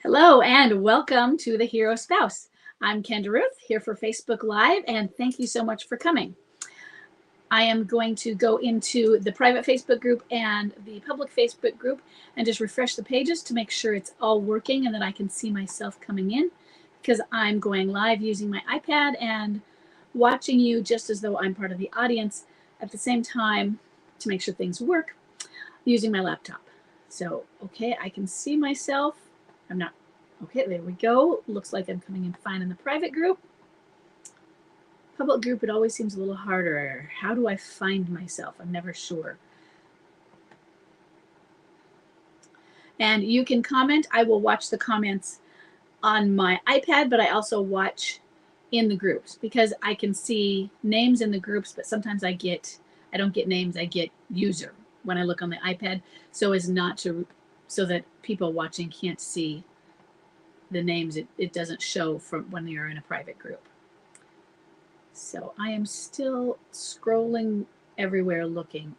Hello and welcome to the Hero Spouse. I'm Kendra Ruth here for Facebook Live, and thank you so much for coming. I am going to go into the private Facebook group and the public Facebook group and just refresh the pages to make sure it's all working and that I can see myself coming in, because I'm going live using my iPad and watching you just as though I'm part of the audience at the same time to make sure things work using my laptop. So, okay, I can see myself. I'm not. Okay, there we go. Looks like I'm coming in fine in the private group. Public group, it always seems a little harder. How do I find myself? I'm never sure. And you can comment. I will watch the comments on my iPad, but I also watch in the groups because I can see names in the groups, but sometimes I don't get names, I get user when I look on the iPad, so that people watching can't see the names. It doesn't show from when you're in a private group. So I am still scrolling everywhere looking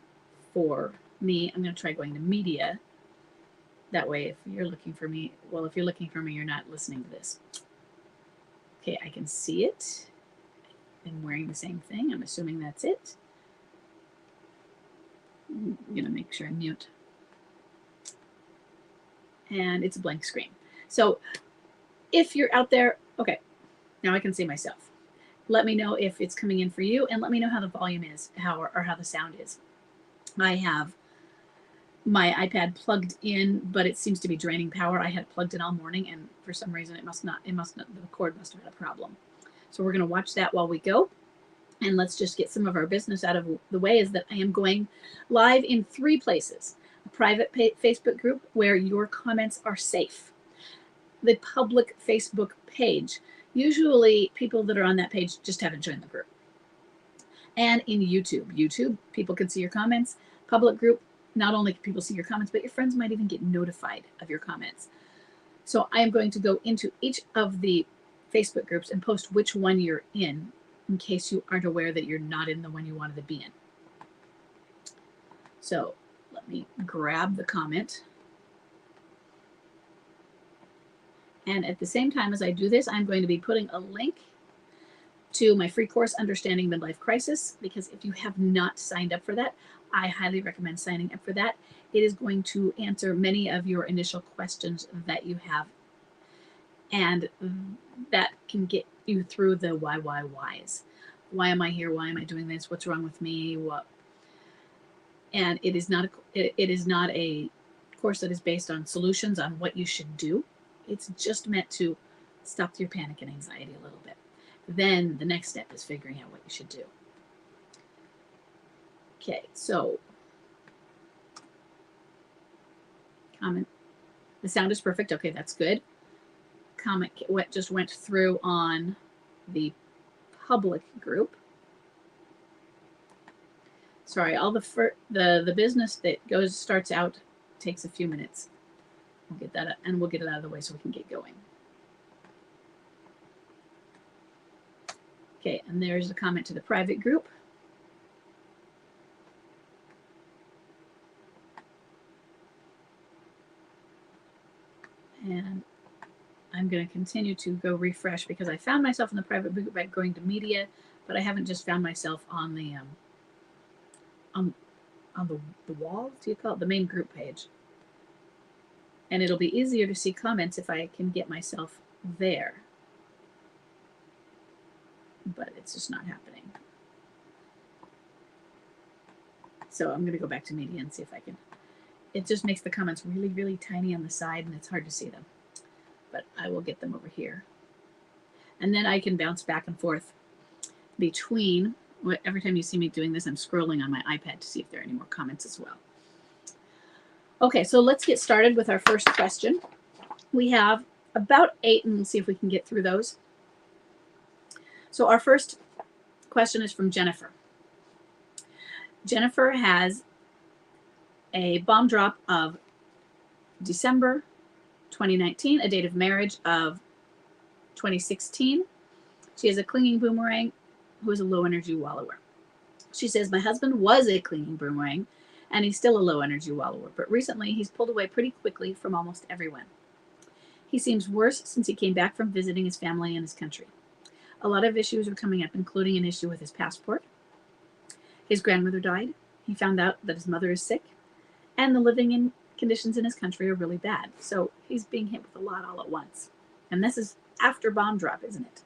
for me. I'm going to try going to media. That way, if you're looking for me, you're not listening to this. Okay, I can see it. I'm wearing the same thing. I'm assuming that's it. I'm going to make sure I mute. And it's a blank screen. So if you're out there, okay, now I can see myself. Let me know if it's coming in for you, and let me know how the volume is, how the sound is. I have my iPad plugged in, but it seems to be draining power. I had it plugged in all morning, and for some reason the cord must have had a problem. So we're going to watch that while we go. And let's just get some of our business out of the way, is that I am going live in 3 places. A private Facebook group where your comments are safe. The public Facebook page. Usually people that are on that page just haven't joined the group. And in YouTube, people can see your comments. Public group, not only can people see your comments, but your friends might even get notified of your comments. So I am going to go into each of the Facebook groups and post which one you're in case you aren't aware that you're not in the one you wanted to be in. So let me grab the comment. And at the same time as I do this, I'm going to be putting a link to my free course, Understanding Midlife Crisis, because if you have not signed up for that, I highly recommend signing up for that. It is going to answer many of your initial questions that you have, and that can get you through the whys. Why am I here? Why am I doing this? What's wrong with me? What? And it is not a course that is based on solutions on what you should do. It's just meant to stop your panic and anxiety a little bit. Then the next step is figuring out what you should do. Okay, so comment. The sound is perfect. Okay, that's good. Comment just went through on the public group. Sorry, all the business that starts out takes a few minutes. We'll get that, and we'll get it out of the way so we can get going. Okay, and there's a comment to the private group. And I'm going to continue to go refresh because I found myself in the private group by going to media, but I haven't just found myself on the wall, do you call it, the main group page. And it'll be easier to see comments if I can get myself there. But it's just not happening. So I'm going to go back to media and see if I can. It just makes the comments really, really tiny on the side, and it's hard to see them. But I will get them over here. And then I can bounce back and forth between. Every time you see me doing this, I'm scrolling on my iPad to see if there are any more comments as well. Okay, so let's get started with our first question. We have about 8, and we'll see if we can get through those. So our first question is from Jennifer. Jennifer has a bomb drop of December 2019, a date of marriage of 2016. She has a clinging boomerang who is a low energy wallower. She says, my husband was a clinging boomerang and he's still a low energy wallower, but recently he's pulled away pretty quickly from almost everyone. He seems worse since he came back from visiting his family in his country. A lot of issues are coming up, including an issue with his passport. His grandmother died. He found out that his mother is sick, and the living conditions in his country are really bad. So he's being hit with a lot all at once. And this is after bomb drop, isn't it?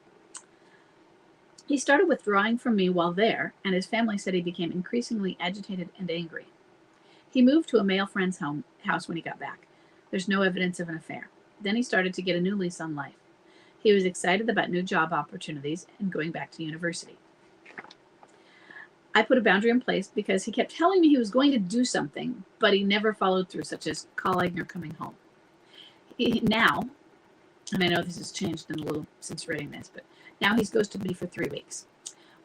He started withdrawing from me while there, and his family said he became increasingly agitated and angry. He moved to a male friend's house when he got back. There's no evidence of an affair. Then he started to get a new lease on life. He was excited about new job opportunities and going back to university. I put a boundary in place because he kept telling me he was going to do something, but he never followed through, such as calling or coming home. Now, and I know this has changed in a little since writing this, but now he's ghosted me for 3 weeks.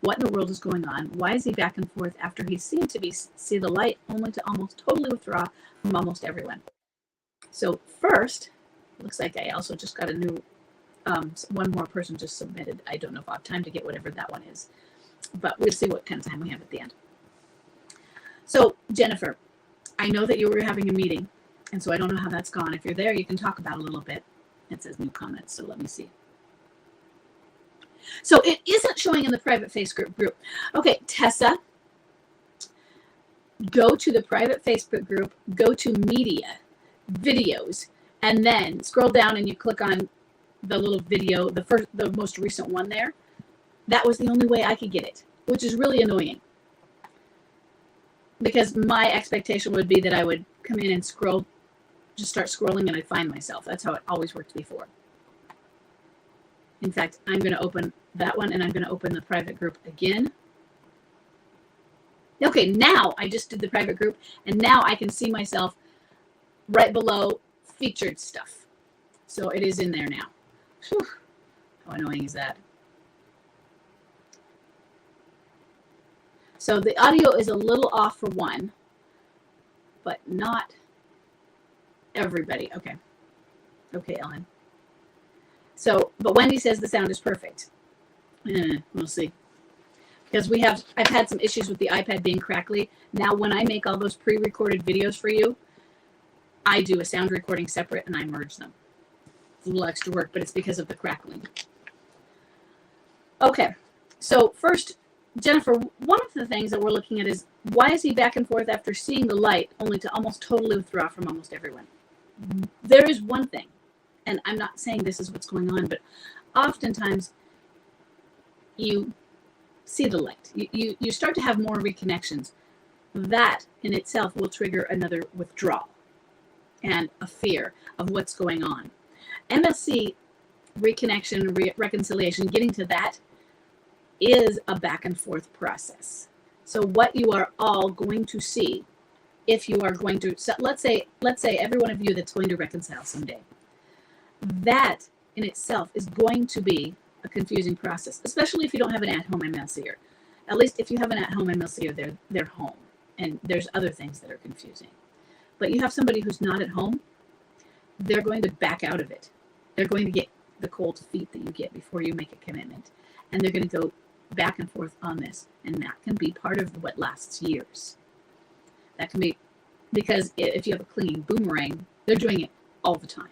What in the world is going on? Why is he back and forth after he seemed to see the light, only to almost totally withdraw from almost everyone? So first, looks like I also just got a new, one more person just submitted. I don't know if I have time to get whatever that one is, but we'll see what kind of time we have at the end. So Jennifer, I know that you were having a meeting, and so I don't know how that's gone. If you're there, you can talk about it a little bit. It says new comments, so let me see. So it isn't showing in the private Facebook group. Okay, Tessa, go to the private Facebook group, go to media, videos, and then scroll down and you click on the little video, the most recent one there. That was the only way I could get it, which is really annoying. Because my expectation would be that I would come in and scroll, just start scrolling and I'd find myself. That's how it always worked before. In fact, I'm going to open that one and I'm going to open the private group again. Okay, now I just did the private group and now I can see myself right below featured stuff. So it is in there now. Whew. How annoying is that? So the audio is a little off for one, but not everybody. Okay. Okay, Ellen. So, but Wendy says the sound is perfect. We'll see. Because I've had some issues with the iPad being crackly. Now, when I make all those pre-recorded videos for you, I do a sound recording separate and I merge them. It's a little extra work, but it's because of the crackling. Okay. So first, Jennifer, one of the things that we're looking at is why is he back and forth after seeing the light, only to almost totally withdraw from almost everyone? There is one thing, and I'm not saying this is what's going on, but oftentimes you see the light. You start to have more reconnections. That in itself will trigger another withdrawal and a fear of what's going on. MLC, reconnection, reconciliation, getting to that is a back and forth process. So what you are all going to see if you are going to, so let's say every one of you that's going to reconcile someday, that in itself is going to be a confusing process, especially if you don't have an at-home MLCer. At least if you have an at-home MLCer, they're home, and there's other things that are confusing. But you have somebody who's not at home, they're going to back out of it. They're going to get the cold feet that you get before you make a commitment, and they're going to go back and forth on this, and that can be part of what lasts years. That can be, because if you have a clinging boomerang, they're doing it all the time,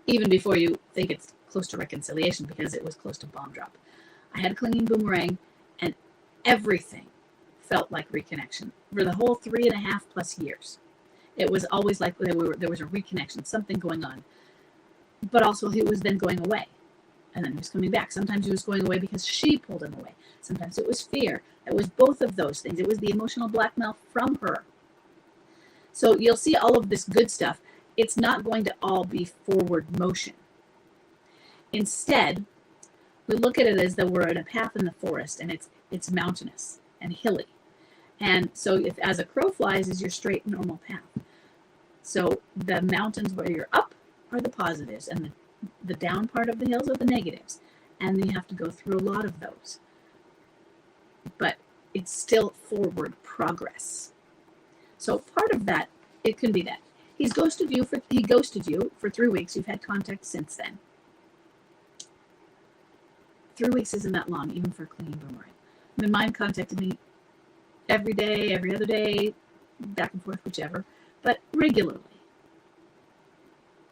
even before you think it's close to reconciliation, because it was close to bomb drop. I had a clinging boomerang, and everything felt like reconnection for the whole 3.5+ years. It was always like there was a reconnection, something going on, but also he was then going away. And then he was coming back. Sometimes he was going away because she pulled him away. Sometimes it was fear. It was both of those things. It was the emotional blackmail from her. So you'll see all of this good stuff. It's not going to all be forward motion. Instead, we look at it as though we're in a path in the forest, and it's mountainous and hilly. And so if as a crow flies is your straight, normal path. So the mountains where you're up are the positives, and the down part of the hills are the negatives, and you have to go through a lot of those, but it's still forward progress. So part of that, it can be that he ghosted you for 3 weeks. You've had contact since then. 3 weeks isn't that long, even for a clinging boomerang. I mean, mine contacted me every day, every other day, back and forth, whichever, but regularly.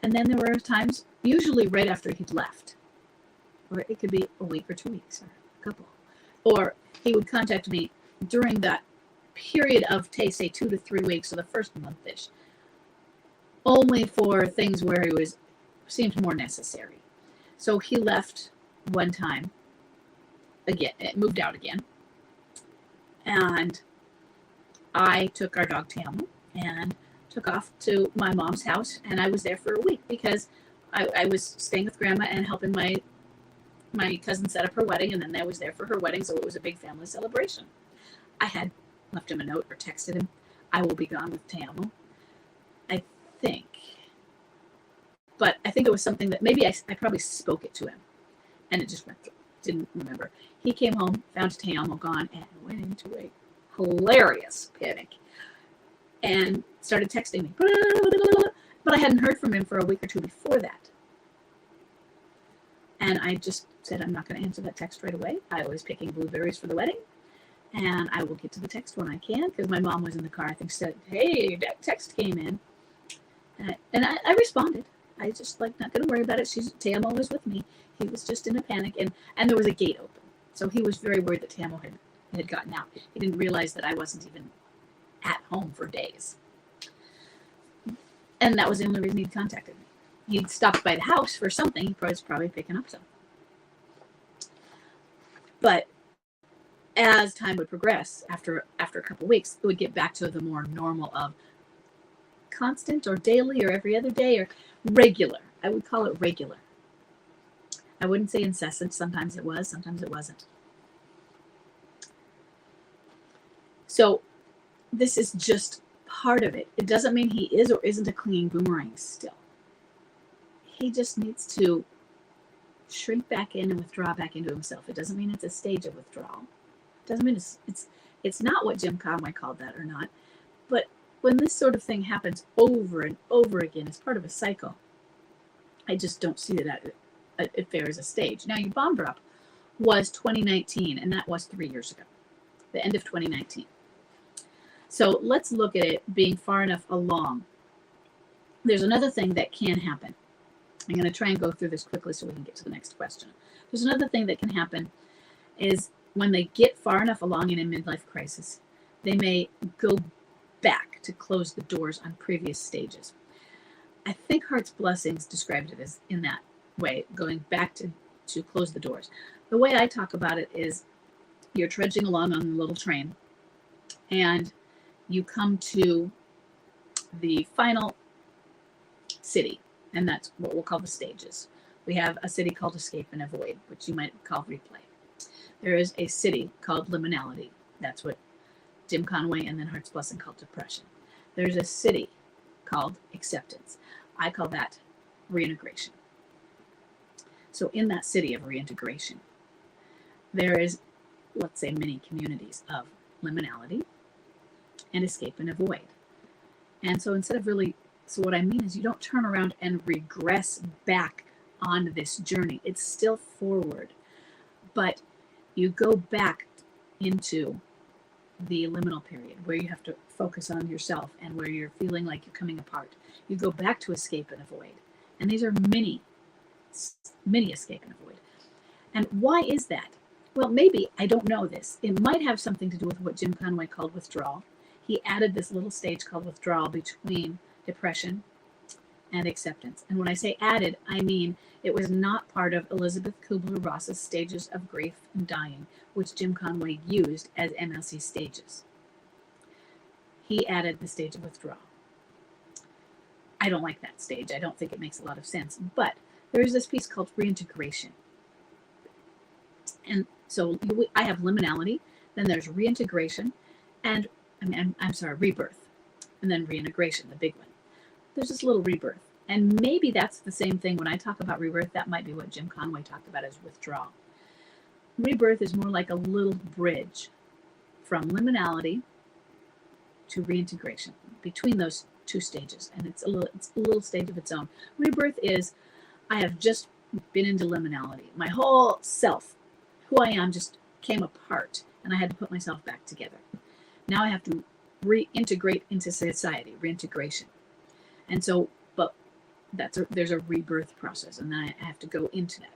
And then there were times, usually right after he'd left, or it could be a week or 2 weeks or a couple, or he would contact me during that period of, say, 2 to 3 weeks, so the first month-ish, only for things where he seemed more necessary. So he left one time, again, moved out again, and I took our dog Tam and took off to my mom's house, and I was there for a week because I was staying with grandma and helping my cousin set up her wedding, and then I was there for her wedding, so it was a big family celebration. I had left him a note or texted him, I will be gone with Tam, I think. But I think it was something that maybe I probably spoke it to him, and it just went through. Didn't remember. He came home, found Tam gone, and went into a hilarious panic and started texting me. But I hadn't heard from him for a week or two before that. And I just said, I'm not going to answer that text right away. I was picking blueberries for the wedding, and I will get to the text when I can, because my mom was in the car, I think, said, hey, that text came in. And I responded. I just, not going to worry about it. Tamo was with me. He was just in a panic, and there was a gate open. So he was very worried that Tamo had gotten out. He didn't realize that I wasn't even at home for days. And that was the only reason he'd contacted me. He'd stopped by the house for something. He was probably picking up something. But as time would progress, after a couple of weeks, it would get back to the more normal of constant or daily or every other day or regular. I would call it regular. I wouldn't say incessant. Sometimes it was, sometimes it wasn't. So this is just part of it. It doesn't mean he is or isn't a clinging boomerang still. He just needs to shrink back in and withdraw back into himself. It doesn't mean it's a stage of withdrawal. It doesn't mean it's not what Jim Conway called that or not. But when this sort of thing happens over and over again as part of a cycle, I just don't see that it fares a stage. Now, your bomb drop was 2019, and that was 3 years ago, the end of 2019. So let's look at it being far enough along. There's another thing that can happen. I'm going to try and go through this quickly so we can get to the next question. There's another thing that can happen is when they get far enough along in a midlife crisis, they may go back to close the doors on previous stages. I think Heart's Blessings described it as in that way, going back to close the doors. The way I talk about it is you're trudging along on a little train and you come to the final city, and that's what we'll call the stages. We have a city called Escape and Avoid, which you might call Replay. There is a city called Liminality. That's what Jim Conway and then Heart's Blessing called Depression. There's a city called Acceptance. I call that Reintegration. So in that city of reintegration, there is, let's say, many communities of Liminality and Escape and Avoid. And so instead of so what I mean is you don't turn around and regress back on this journey. It's still forward, but you go back into the liminal period where you have to focus on yourself and where you're feeling like you're coming apart. You go back to Escape and Avoid. And these are many Escape and Avoid. And why is that? Well, maybe, I don't know this. It might have something to do with what Jim Conway called withdrawal. He added this little stage called withdrawal between depression and acceptance. And when I say added, I mean it was not part of Elizabeth Kubler-Ross's stages of grief and dying, which Jim Conway used as MLC stages. He added the stage of withdrawal. I don't like that stage. I don't think it makes a lot of sense. But there's this piece called reintegration. And so I have liminality, then there's reintegration, and I'm sorry, rebirth, and then reintegration, the big one. There's this little rebirth. And maybe that's the same thing. When I talk about rebirth, that might be what Jim Conway talked about as withdrawal. Rebirth is more like a little bridge from liminality to reintegration between those two stages. And it's a little stage of its own. Rebirth is, I have just been into liminality. My whole self, who I am, just came apart, and I had to put myself back together. Now I have to reintegrate into society, reintegration. And so, but there's a rebirth process, and then I have to go into that.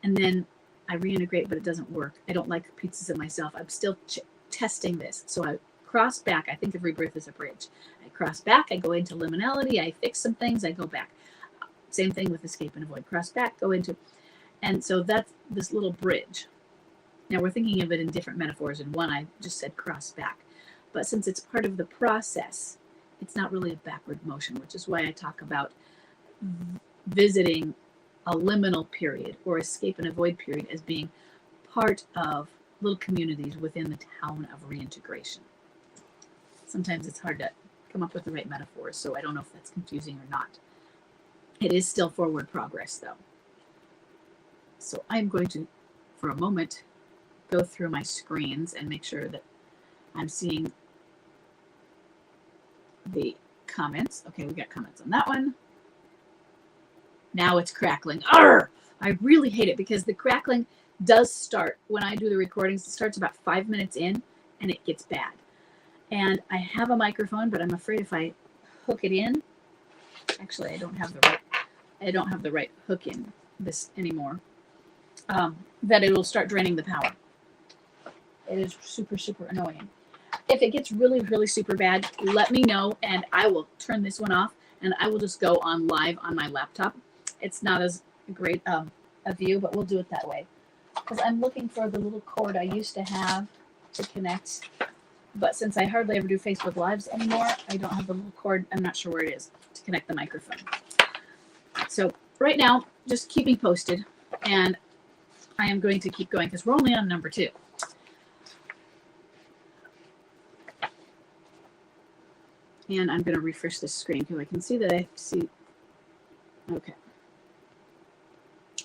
And then I reintegrate, but it doesn't work. I don't like pieces of myself. I'm still testing this. So I cross back. I think of rebirth as a bridge. I cross back. I go into liminality. I fix some things. I go back. Same thing with escape and avoid. Cross back, go into. And so that's this little bridge. Now we're thinking of it in different metaphors. In one, I just said cross back. But since it's part of the process, it's not really a backward motion, which is why I talk about visiting a liminal period or escape and avoid period as being part of little communities within the town of reintegration. Sometimes it's hard to come up with the right metaphors, so I don't know if that's confusing or not. It is still forward progress, though. So I'm going to, for a moment, go through my screens and make sure that I'm seeing the comments. Okay, we got comments on that one. Now it's crackling. Arr! I really hate it because the crackling does start when I do the recordings. It starts about 5 minutes in and it gets bad. And I have a microphone, but I'm afraid if I hook it in, actually I don't have the right hook in this anymore, that it will start draining the power. It is super, super annoying. If it gets really, really super bad, let me know and I will turn this one off and I will just go on live on my laptop. It's not as great a view, but we'll do it that way. Because I'm looking for the little cord I used to have to connect. But since I hardly ever do Facebook Lives anymore, I don't have the little cord. I'm not sure where it is to connect the microphone. So right now, just keep me posted. And I am going to keep going because we're only on number 2. And I'm going to refresh this screen because I can see that I see. Okay.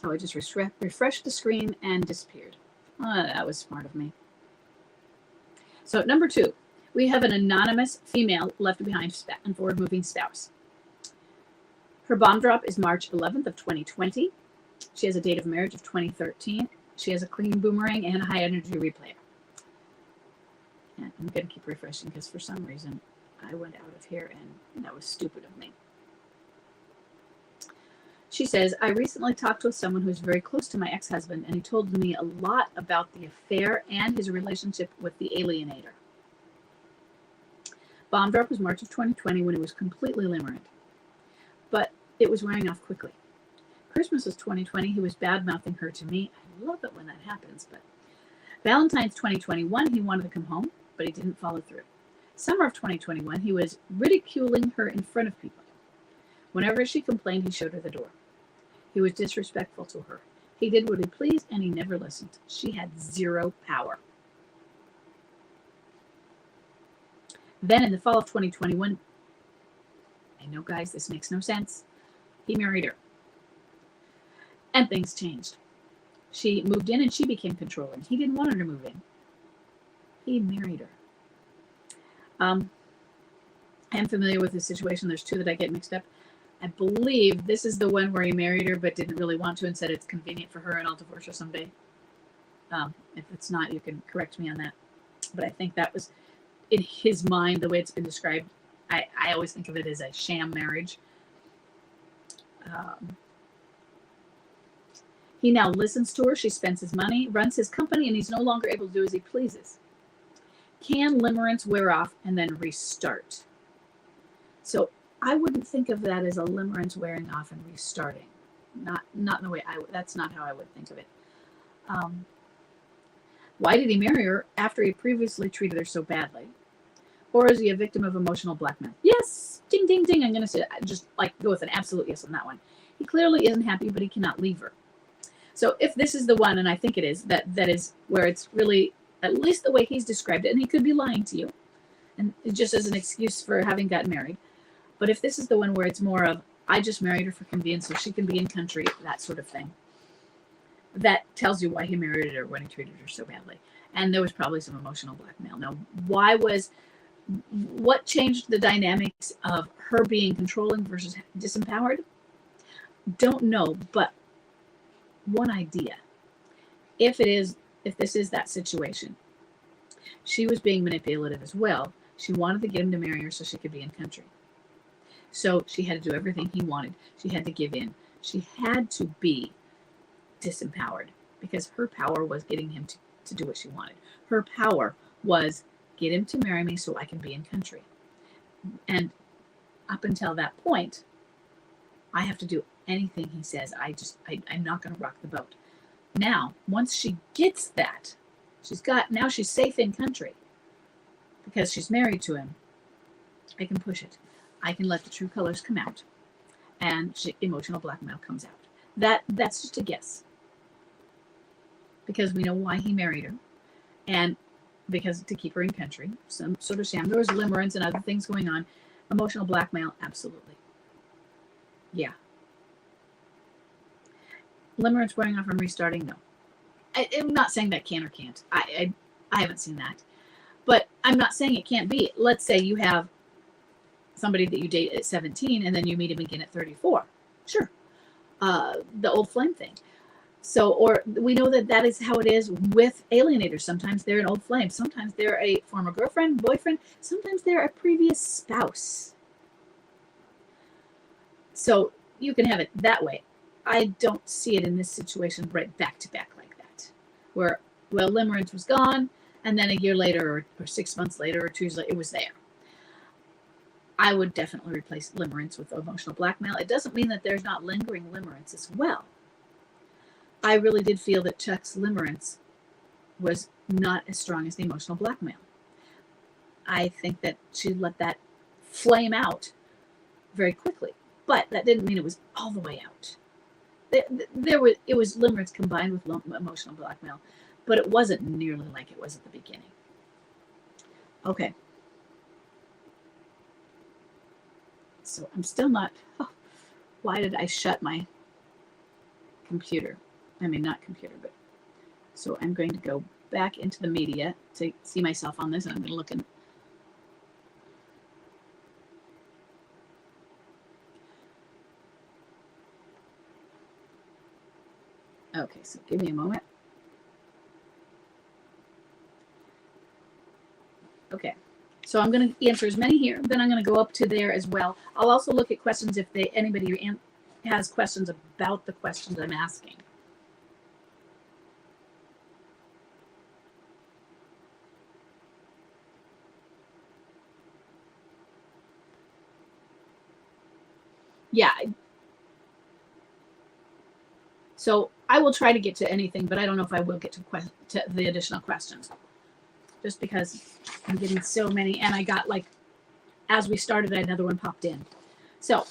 Oh, I just refreshed the screen and disappeared. Oh, that was smart of me. So number 2, we have an anonymous female left behind and forward moving spouse. Her bomb drop is March 11th of 2020. She has a date of marriage of 2013. She has a clean boomerang and a high energy replay. And I'm going to keep refreshing because for some reason I went out of here and that was stupid of me. She says, I recently talked with someone who's very close to my ex-husband, and he told me a lot about the affair and his relationship with the alienator. Bomb drop was March of 2020 when it was completely limerent, but it was wearing off quickly. Christmas was 2020. He was bad-mouthing her to me. I love it when that happens, but Valentine's 2021, he wanted to come home, but he didn't follow through. Summer of 2021, he was ridiculing her in front of people. Whenever she complained, he showed her the door. He was disrespectful to her. He did what he pleased, and he never listened. She had zero power. Then in the fall of 2021, I know, guys, this makes no sense. He married her. And things changed. She moved in, and she became controlling. He didn't want her to move in. He married her. I am familiar with this situation. There's 2 that I get mixed up. I believe this is the one where he married her but didn't really want to and said it's convenient for her and I'll divorce her someday. If it's not, you can correct me on that. But I think that was, in his mind, the way it's been described. I always think of it as a sham marriage. He now listens to her. She spends his money, runs his company, and he's no longer able to do as he pleases. Can limerence wear off and then restart? So I wouldn't think of that as a limerence wearing off and restarting. Not in the way that's not how I would think of it. Why did he marry her after he previously treated her so badly? Or is he a victim of emotional blackmail? Yes, ding, ding, ding. I'm going to say, just like go with an absolute yes on that one. He clearly isn't happy, but he cannot leave her. So if this is the one, and I think it is, that is where it's really, at least the way he's described it, and he could be lying to you, and just as an excuse for having gotten married. But if this is the one where it's more of, I just married her for convenience so she can be in country, that sort of thing, that tells you why he married her when he treated her so badly. And there was probably some emotional blackmail. Now, what changed the dynamics of her being controlling versus disempowered? Don't know, but one idea. If this is that situation, she was being manipulative as well. She wanted to get him to marry her so she could be in country. So she had to do everything he wanted. She had to give in. She had to be disempowered because her power was getting him to do what she wanted. Her power was get him to marry me so I can be in country. And up until that point, I have to do anything he says. I'm not going to rock the boat. Now, once she gets that, now she's safe in country because she's married to him. I can push it. I can let the true colors come out, and emotional blackmail comes out. That's just a guess, because we know why he married her, and because to keep her in country, some sort of sham. There was limerence and other things going on. Emotional blackmail, absolutely. Yeah. Limerence wearing off and restarting, no. I'm not saying that can or can't. I haven't seen that. But I'm not saying it can't be. Let's say you have somebody that you date at 17 and then you meet him again at 34. Sure. The old flame thing. So, or we know that is how it is with alienators. Sometimes they're an old flame. Sometimes they're a former girlfriend, boyfriend. Sometimes they're a previous spouse. So you can have it that way. I don't see it in this situation right back to back like that, where, well, limerence was gone, and then a year later or 6 months later or 2 years later, it was there. I would definitely replace limerence with emotional blackmail. It doesn't mean that there's not lingering limerence as well. I really did feel that Chuck's limerence was not as strong as the emotional blackmail. I think that she let that flame out very quickly, but that didn't mean it was all the way out. It was limerence combined with emotional blackmail, but it wasn't nearly like it was at the beginning. Okay. So I'm still not, why did I shut my computer? I mean, not computer, but, so I'm going to go back into the media to see myself on this, and I'm going to look in. Okay, so give me a moment. Okay, so I'm going to answer as many here. Then I'm going to go up to there as well. I'll also look at questions if anybody has questions about the questions I'm asking. Yeah. So I will try to get to anything, but I don't know if I will get to the additional questions, just because I'm getting so many. And I got, like, as we started, another one popped in. So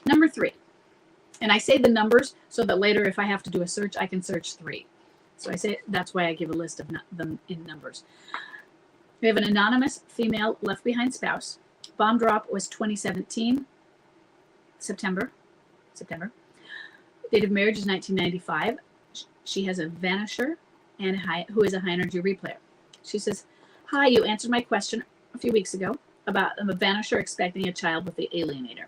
number 3, and I say the numbers so that later if I have to do a search, I can search 3. So I say that's why I give a list of them in numbers. We have an anonymous female left behind spouse. Bomb drop was 2017, September. Date of marriage is 1995. She has a vanisher and who is a high energy replayer. She says, "Hi, you answered my question a few weeks ago about a vanisher expecting a child with the alienator."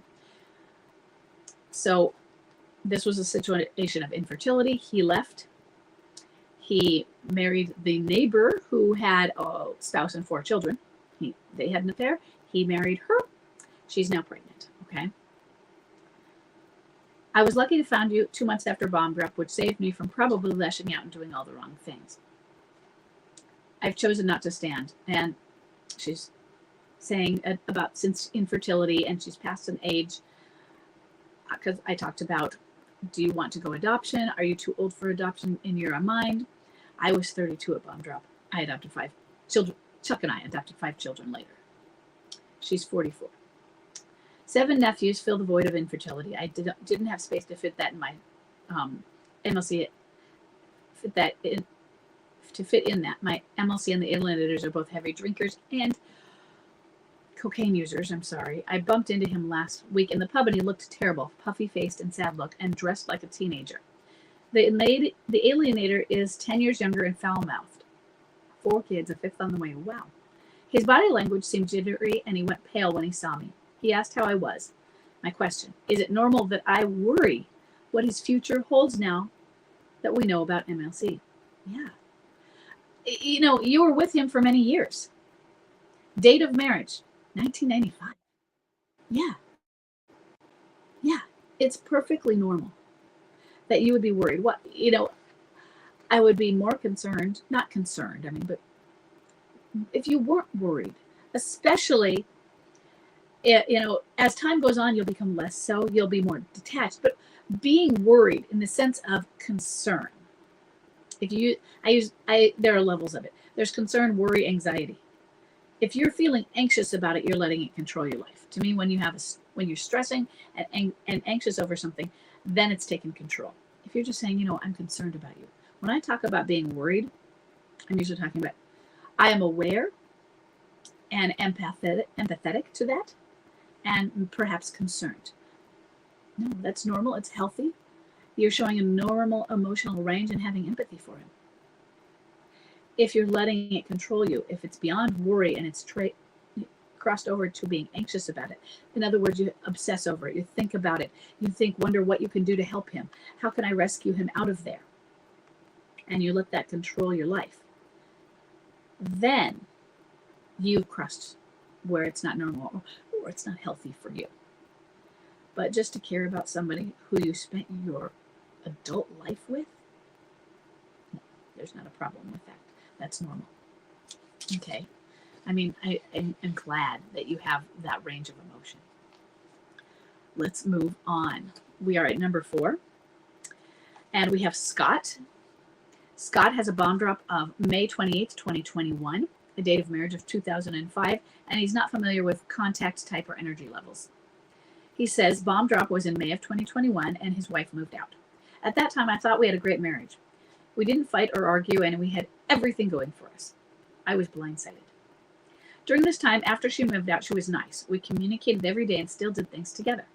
So this was a situation of infertility. He left. He married the neighbor who had a spouse and 4 children. They had an affair. He married her. She's now pregnant. Okay. I was lucky to find you 2 months after bomb drop, which saved me from probably lashing out and doing all the wrong things. I've chosen not to stand. And she's saying about since infertility, and she's past an age, because I talked about, do you want to go adoption? Are you too old for adoption in your mind? I was 32 at bomb drop. I adopted 5 children. Chuck and I adopted 5 children later. She's 44. 7 nephews fill the void of infertility. I didn't have space to fit that in my MLC. To fit in that, my MLC and the alienators are both heavy drinkers and cocaine users. I'm sorry. I bumped into him last week in the pub, and he looked terrible, puffy-faced and sad look, and dressed like a teenager. The alienator is 10 years younger and foul-mouthed. 4 kids, a 5th on the way. Wow. His body language seemed jittery, and he went pale when he saw me. He asked how I was. My question, is it normal that I worry what his future holds now that we know about MLC? Yeah. You know, you were with him for many years. Date of marriage, 1995. Yeah. It's perfectly normal that you would be worried. What, I would be more concerned, not concerned, I mean, but if you weren't worried, especially, as time goes on, you'll become less so, you'll be more detached, but being worried in the sense of concern. If you, there are levels of it. There's concern, worry, anxiety. If you're feeling anxious about it, you're letting it control your life. To me, when when you're stressing and anxious over something, then it's taken control. If you're just saying, I'm concerned about you. When I talk about being worried, I'm usually talking about I am aware and empathetic to that, and perhaps concerned. No, that's normal. It's healthy. You're showing a normal emotional range and having empathy for him. If you're letting it control you, if it's beyond worry and it's crossed over to being anxious about it, in other words, you obsess over it, you think about it, wonder what you can do to help him. How can I rescue him out of there? And you let that control your life. Then you've crossed where it's not normal or it's not healthy for you. But just to care about somebody who you spent your adult life with, no, there's not a problem with that. That's normal. Okay. I mean, I am glad that you have that range of emotion. Let's move on. We are at number 4. And we have Scott. Scott has a bomb drop of May 28th, 2021, the date of marriage of 2005, and he's not familiar with contact type or energy levels. He says bomb drop was in May of 2021 and his wife moved out. At that time, I thought we had a great marriage. We didn't fight or argue and we had everything going for us. I was blindsided. During this time, after she moved out, she was nice. We communicated every day and still did things together.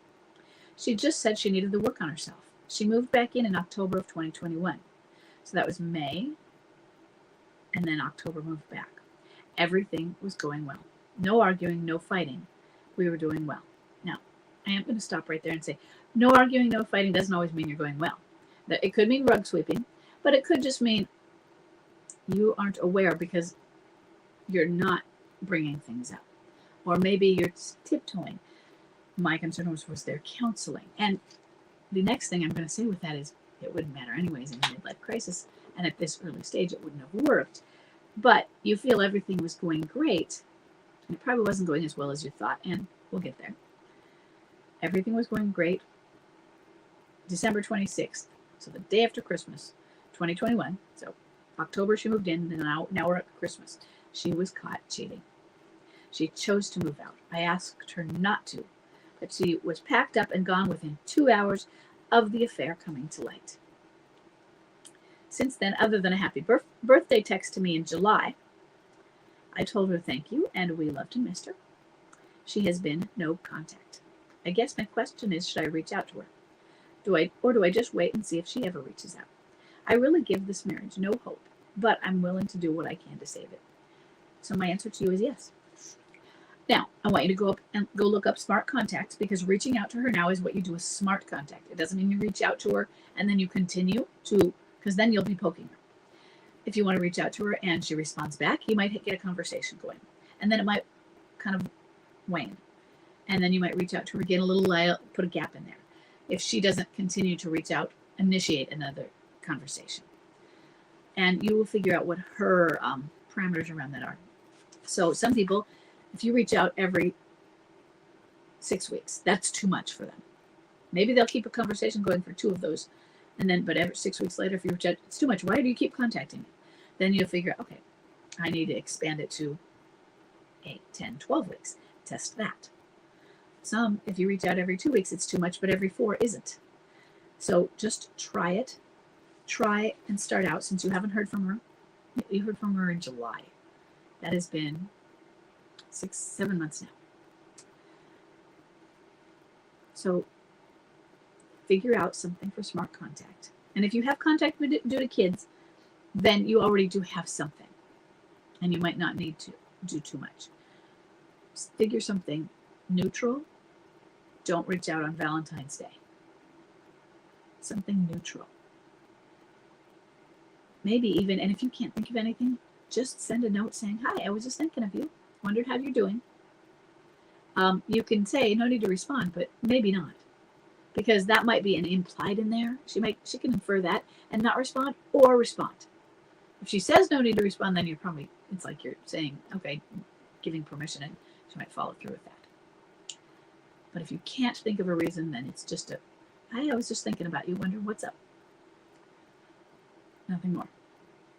She just said she needed to work on herself. She moved back in October of 2021. So that was May, and then October moved back. Everything was going well. No arguing, no fighting. We were doing well. Now, I am going to stop right there and say, no arguing, no fighting doesn't always mean you're going well. It could mean rug sweeping, but it could just mean you aren't aware because you're not bringing things up. Or maybe you're tiptoeing. My concern was their counseling. And the next thing I'm going to say with that is it wouldn't matter anyways in a midlife crisis. And at this early stage, it wouldn't have worked. But you feel everything was going great. And it probably wasn't going as well as you thought. And we'll get there. Everything was going great. December 26th. So the day after Christmas, 2021. So October she moved in. And now we're at Christmas. She was caught cheating. She chose to move out. I asked her not to. But she was packed up and gone within 2 hours of the affair coming to light. Since then, other than a happy birthday text to me in July, I told her thank you and we loved and missed her. She has been no contact. I guess my question is, should I reach out to her? Do I just wait and see if she ever reaches out? I really give this marriage no hope, but I'm willing to do what I can to save it. So my answer to you is yes. Now, I want you to go look up smart contacts, because reaching out to her now is what you do with smart contact. It doesn't mean you reach out to her and then you continue to, because then you'll be poking her. If you want to reach out to her and she responds back, you might get a conversation going. And then it might kind of wane. And then you might reach out to her again a little while, put a gap in there. If she doesn't continue to reach out, initiate another conversation. And you will figure out what her parameters around that are. So some people, if you reach out every 6 weeks, that's too much for them. Maybe they'll keep a conversation going for 2 of those. And then, but every 6 weeks later, if you reach out, it's too much. Why do you keep contacting me? Then you'll figure, okay, I need to expand it to 8, 10, 12 weeks. Test that. Some, if you reach out every 2 weeks, it's too much, but every 4 isn't. So just try it. Try and start out, since you haven't heard from her. You heard from her in July. That has been 6, 7 months now. So figure out something for smart contact. And if you have contact due to kids, then you already do have something. And you might not need to do too much. Just figure something neutral. Don't reach out on Valentine's Day. Something neutral. Maybe even, and if you can't think of anything, just send a note saying, hi, I was just thinking of you. Wondered how you're doing. You can say, no need to respond, but maybe not. because that might be an implied in there. She can infer that and not respond or respond. If she says no need to respond, then it's like you're saying, okay, giving permission, and she might follow through with that. But if you can't think of a reason, then it's just I was just thinking about you, wondering what's up. Nothing more.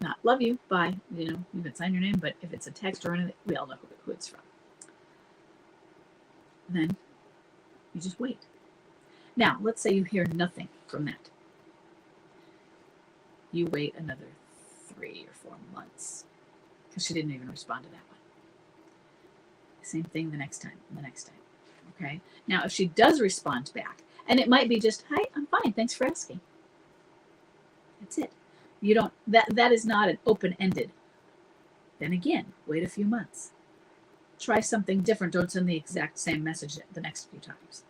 Not love you, bye. You can sign your name, but if it's a text or anything, we all know who it's from. And then you just wait. Now, let's say you hear nothing from that. You wait another 3 or 4 months because she didn't even respond to that one. Same thing the next time, and the next time. Okay? Now, if she does respond back, and it might be just, hi, I'm fine, thanks for asking. That's it. You don't, that is not an open-ended. Then again, wait a few months. Try something different. Don't send the exact same message the next few times.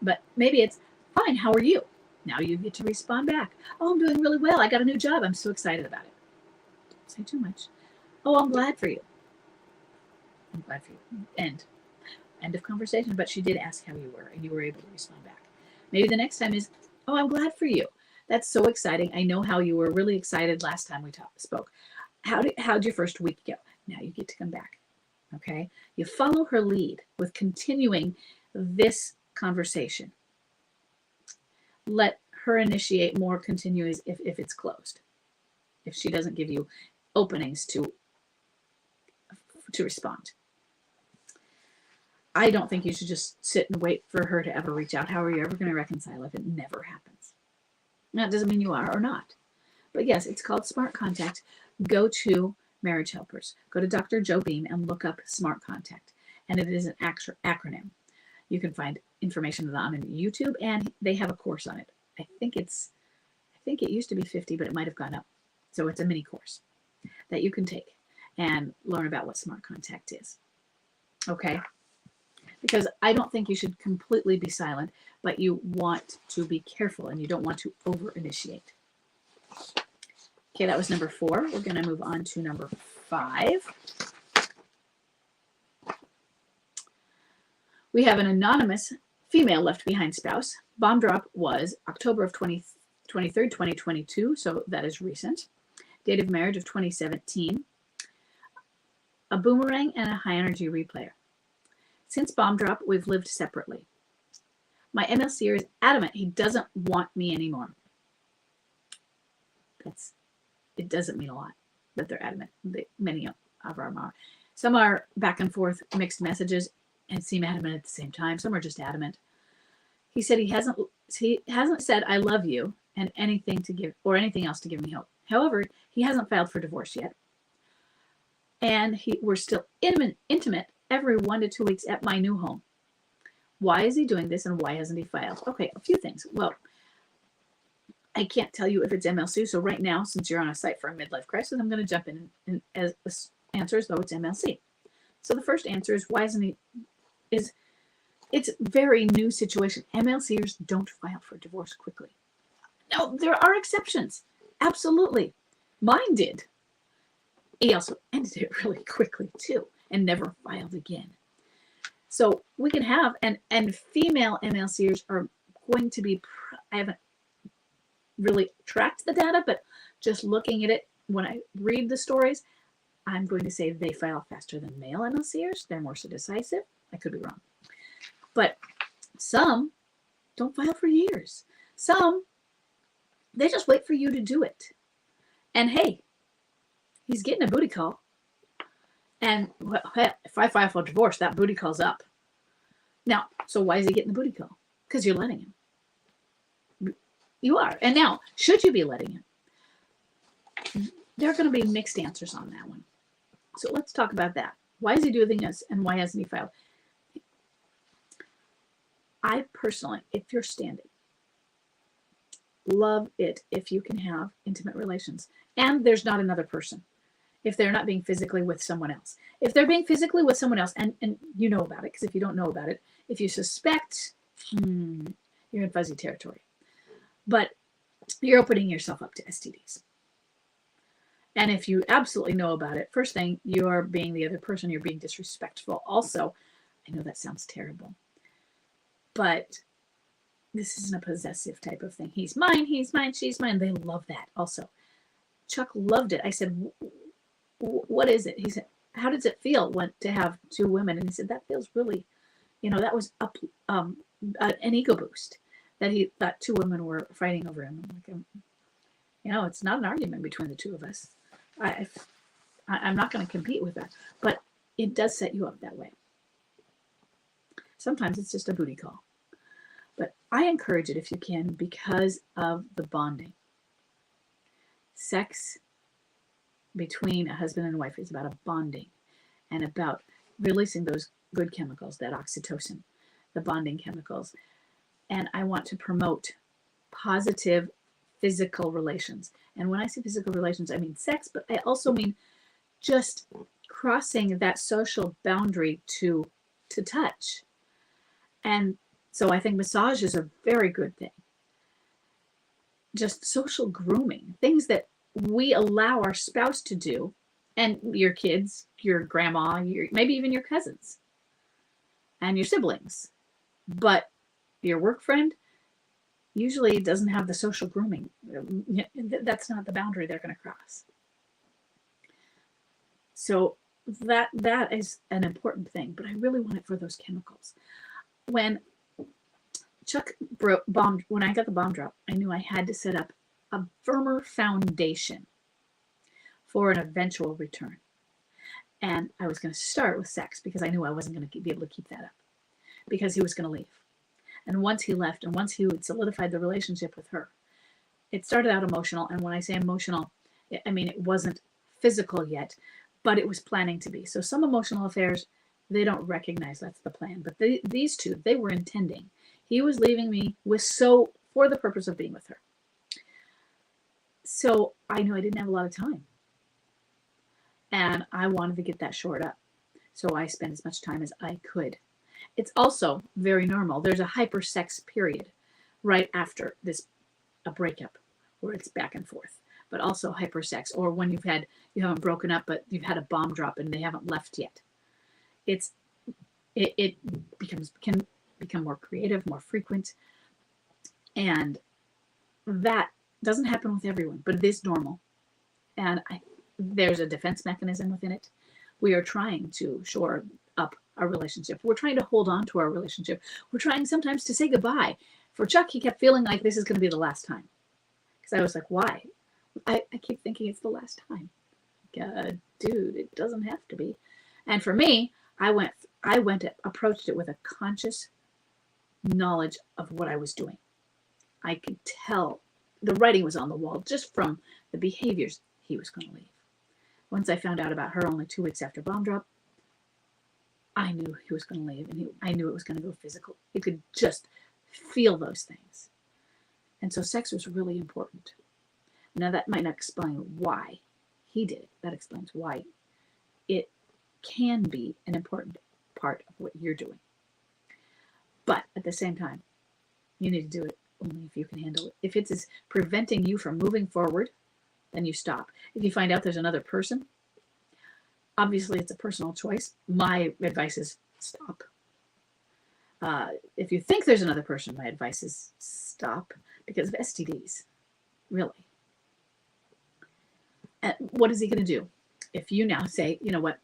But maybe it's, fine, how are you? Now you get to respond back. Oh, I'm doing really well. I got a new job. I'm so excited about it. Don't say too much. Oh, I'm glad for you. I'm glad for you. End of conversation. But she did ask how you were, and you were able to respond back. Maybe the next time is, oh, I'm glad for you. That's so exciting. I know how you were really excited last time we spoke. How'd your first week go? Now you get to come back. Okay? You follow her lead with continuing this conversation. Let her initiate more continuous if it's closed. If she doesn't give you openings to respond. I don't think you should just sit and wait for her to ever reach out. How are you ever going to reconcile if it never happens? That doesn't mean you are or not. But yes, it's called Smart Contact. Go to Marriage Helpers. Go to Dr. Joe Beam and look up Smart Contact. And it is an acronym. You can find information on YouTube, and they have a course on it. I think it used to be $50, but it might have gone up. So it's a mini course that you can take and learn about what Smart Contact is. Okay? Because I don't think you should completely be silent, but you want to be careful and you don't want to over-initiate. Okay, that was number 4. We're going to move on to number 5. We have an anonymous female left behind spouse. Bomb drop was October of 23rd, 2022, so that is recent. Date of marriage of 2017. A boomerang and a high energy replayer. Since bomb drop, we've lived separately. My MLCer is adamant he doesn't want me anymore. It doesn't mean a lot that they're adamant. Many of them are. Some are back and forth mixed messages and seem adamant at the same time. Some are just adamant. He said he hasn't said I love you and anything else to give me hope. However, he hasn't filed for divorce yet. And we're still intimate every 1 to 2 weeks at my new home. Why is he doing this and why hasn't he filed? Okay, a few things. Well, I can't tell you if it's MLC. So right now, since you're on a site for a midlife crisis, I'm going to jump in and answer as though it's MLC. So the first answer is why isn't he? It's a very new situation. MLCers don't file for divorce quickly. No, there are exceptions. Absolutely. Mine did. He also ended it really quickly too and never filed again. So we can have, and female MLCers are going to be, I haven't really tracked the data, but just looking at it, when I read the stories, I'm going to say they file faster than male MLCers. They're more so decisive. I could be wrong. But some don't file for years. Some, they just wait for you to do it. And hey, he's getting a booty call. And if I file for divorce, that booty call's up. Now, so why is he getting the booty call? Because you're letting him. You are. And now, should you be letting him? There are going to be mixed answers on that one. So let's talk about that. Why is he doing this and why hasn't he filed? I personally, if you're standing, love it if you can have intimate relations and there's not another person. If they're not being physically with someone else. If they're being physically with someone else, and you know about it, because if you don't know about it, if you suspect, you're in fuzzy territory. But you're opening yourself up to STDs. And if you absolutely know about it, first thing, you're being the other person, you're being disrespectful. Also, I know that sounds terrible, but this isn't a possessive type of thing. He's mine, she's mine. They love that also. Chuck loved it. I said, what is it? He said, how does it feel to have two women? And he said, that feels really, that was an ego boost that he thought two women were fighting over him. I'm like, it's not an argument between the two of us. I'm not going to compete with that, but it does set you up that way. Sometimes it's just a booty call, but I encourage it if you can because of the bonding. Sex between a husband and a wife is about a bonding and about releasing those good chemicals, that oxytocin, the bonding chemicals. And I want to promote positive physical relations. And when I say physical relations, I mean sex, but I also mean just crossing that social boundary to touch. And so I think massage is a very good thing. Just social grooming, things that we allow our spouse to do, and your kids, your grandma, maybe even your cousins and your siblings. But your work friend usually doesn't have the social grooming. That's not the boundary they're going to cross. So that is an important thing, but I really want it for those chemicals. When Chuck bombed, when I got the bomb drop, I knew I had to set up a firmer foundation for an eventual return. And I was going to start with sex because I knew I wasn't going to be able to keep that up because he was going to leave. And once he left and once he had solidified the relationship with her, it started out emotional. And when I say emotional, I mean, it wasn't physical yet, but it was planning to be. So some emotional affairs, they don't recognize that's the plan. But these two, they were intending. He was leaving me for the purpose of being with her. So I knew I didn't have a lot of time. And I wanted to get that shored up. So I spent as much time as I could. It's also very normal. There's a hypersex period right after a breakup where it's back and forth, but also hypersex, or when you haven't broken up, but you've had a bomb drop and they haven't left yet. It can become more creative, more frequent, and that doesn't happen with everyone, but it is normal. And there's a defense mechanism within it. We are trying to shore up our relationship. We're trying to hold on to our relationship. We're trying sometimes to say goodbye. For Chuck, he kept feeling like this is going to be the last time. Because I was like, why? I keep thinking it's the last time. Dude, it doesn't have to be. And for me, I approached it with a conscious knowledge of what I was doing. I could tell the writing was on the wall just from the behaviors. He was going to leave. Once I found out about her only 2 weeks after bomb drop, I knew he was going to leave, and I knew it was going to go physical. You could just feel those things. And so sex was really important. Now that might not explain why he did it. That explains why it can be an important part of what you're doing. But at the same time, you need to do it only if you can handle it. If it's preventing you from moving forward, then you stop. If you find out there's another person, obviously it's a personal choice. My advice is stop. If you think there's another person, my advice is stop because of STDs. Really. And what is he going to do? If you now say, you know what,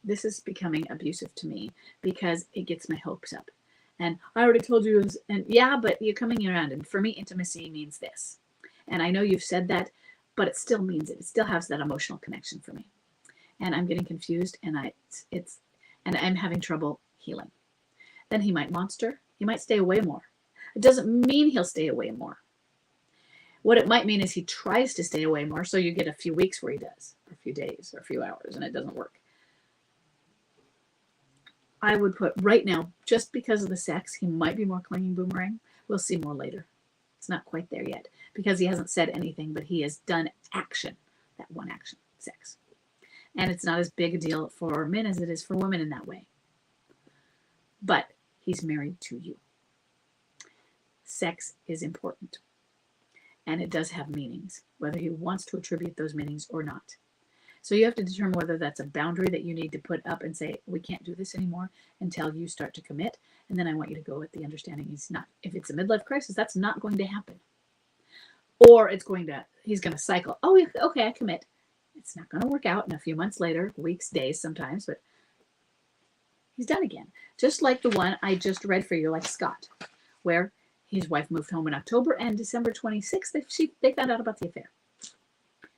this is becoming abusive to me because it gets my hopes up. And I already told you this, and yeah, but you're coming around. And for me, intimacy means this. And I know you've said that, but it still means it. It still has that emotional connection for me. And I'm getting confused, and I'm having trouble healing. Then he might monster. He might stay away more. It doesn't mean he'll stay away more. What it might mean is he tries to stay away more, so you get a few weeks where he does, or a few days, or a few hours, and it doesn't work. I would put right now, just because of the sex, he might be more clinging boomerang. We'll see more later. It's not quite there yet because he hasn't said anything, but he has done action, that one action, sex. And it's not as big a deal for men as it is for women in that way. But he's married to you. Sex is important. And it does have meanings, whether he wants to attribute those meanings or not. So you have to determine whether that's a boundary that you need to put up and say, we can't do this anymore until you start to commit. And then I want you to go with the understanding if it's a midlife crisis, that's not going to happen. Or he's going to cycle. Oh, okay, I commit. It's not going to work out. And a few months later, weeks, days sometimes, but he's done again. Just like the one I just read for you, like Scott, where his wife moved home in October, and December 26th, they found out about the affair.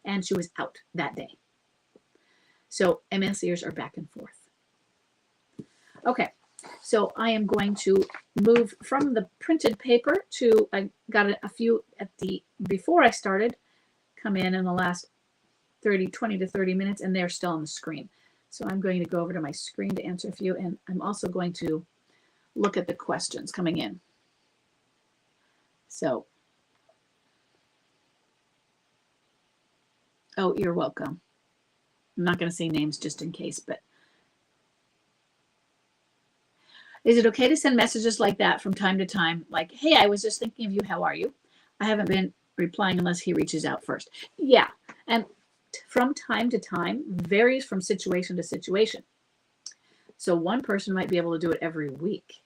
And she was out that day. So MLCers are back and forth. Okay, so I am going to move from the printed paper to, I got a few before I started, come in the last 20 to 30 minutes, and they're still on the screen. So I'm going to go over to my screen to answer a few, and I'm also going to look at the questions coming in. So, oh, you're welcome. I'm not going to say names just in case, but is it okay to send messages like that from time to time? Like, hey, I was just thinking of you. How are you? I haven't been replying unless he reaches out first. Yeah. And from time to time varies from situation to situation. So one person might be able to do it every week.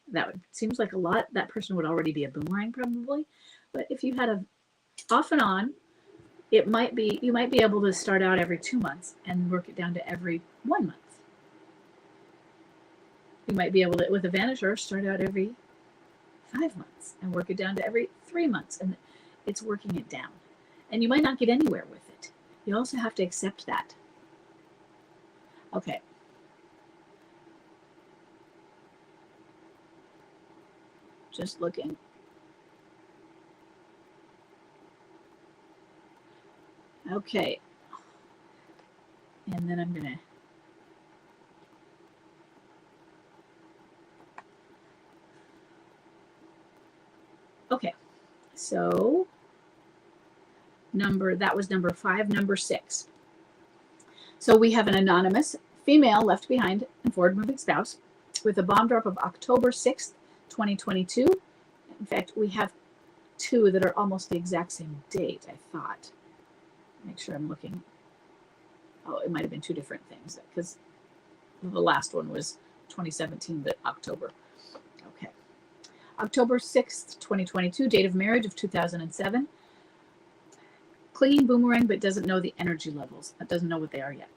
Seems like a lot. That person would already be a boomerang probably. But if you had a off and on, you might be able to start out every 2 months and work it down to every 1 month. You might be able to, with a vanisher, start out every 5 months and work it down to every 3 months. And it's working it down. And you might not get anywhere with it. You also have to accept that. Okay. Just looking. Okay. And then I'm going to okay. So that was number 5, number 6. So we have an anonymous female left behind and forward moving spouse with a bomb drop of October 6th, 2022. In fact, we have 2 that are almost the exact same date, I thought. Make sure I'm looking. Oh, it might have been 2 different things because the last one was 2017, but October. Okay. October 6th, 2022, date of marriage of 2007. Clinging boomerang, but doesn't know the energy levels. It doesn't know what they are yet.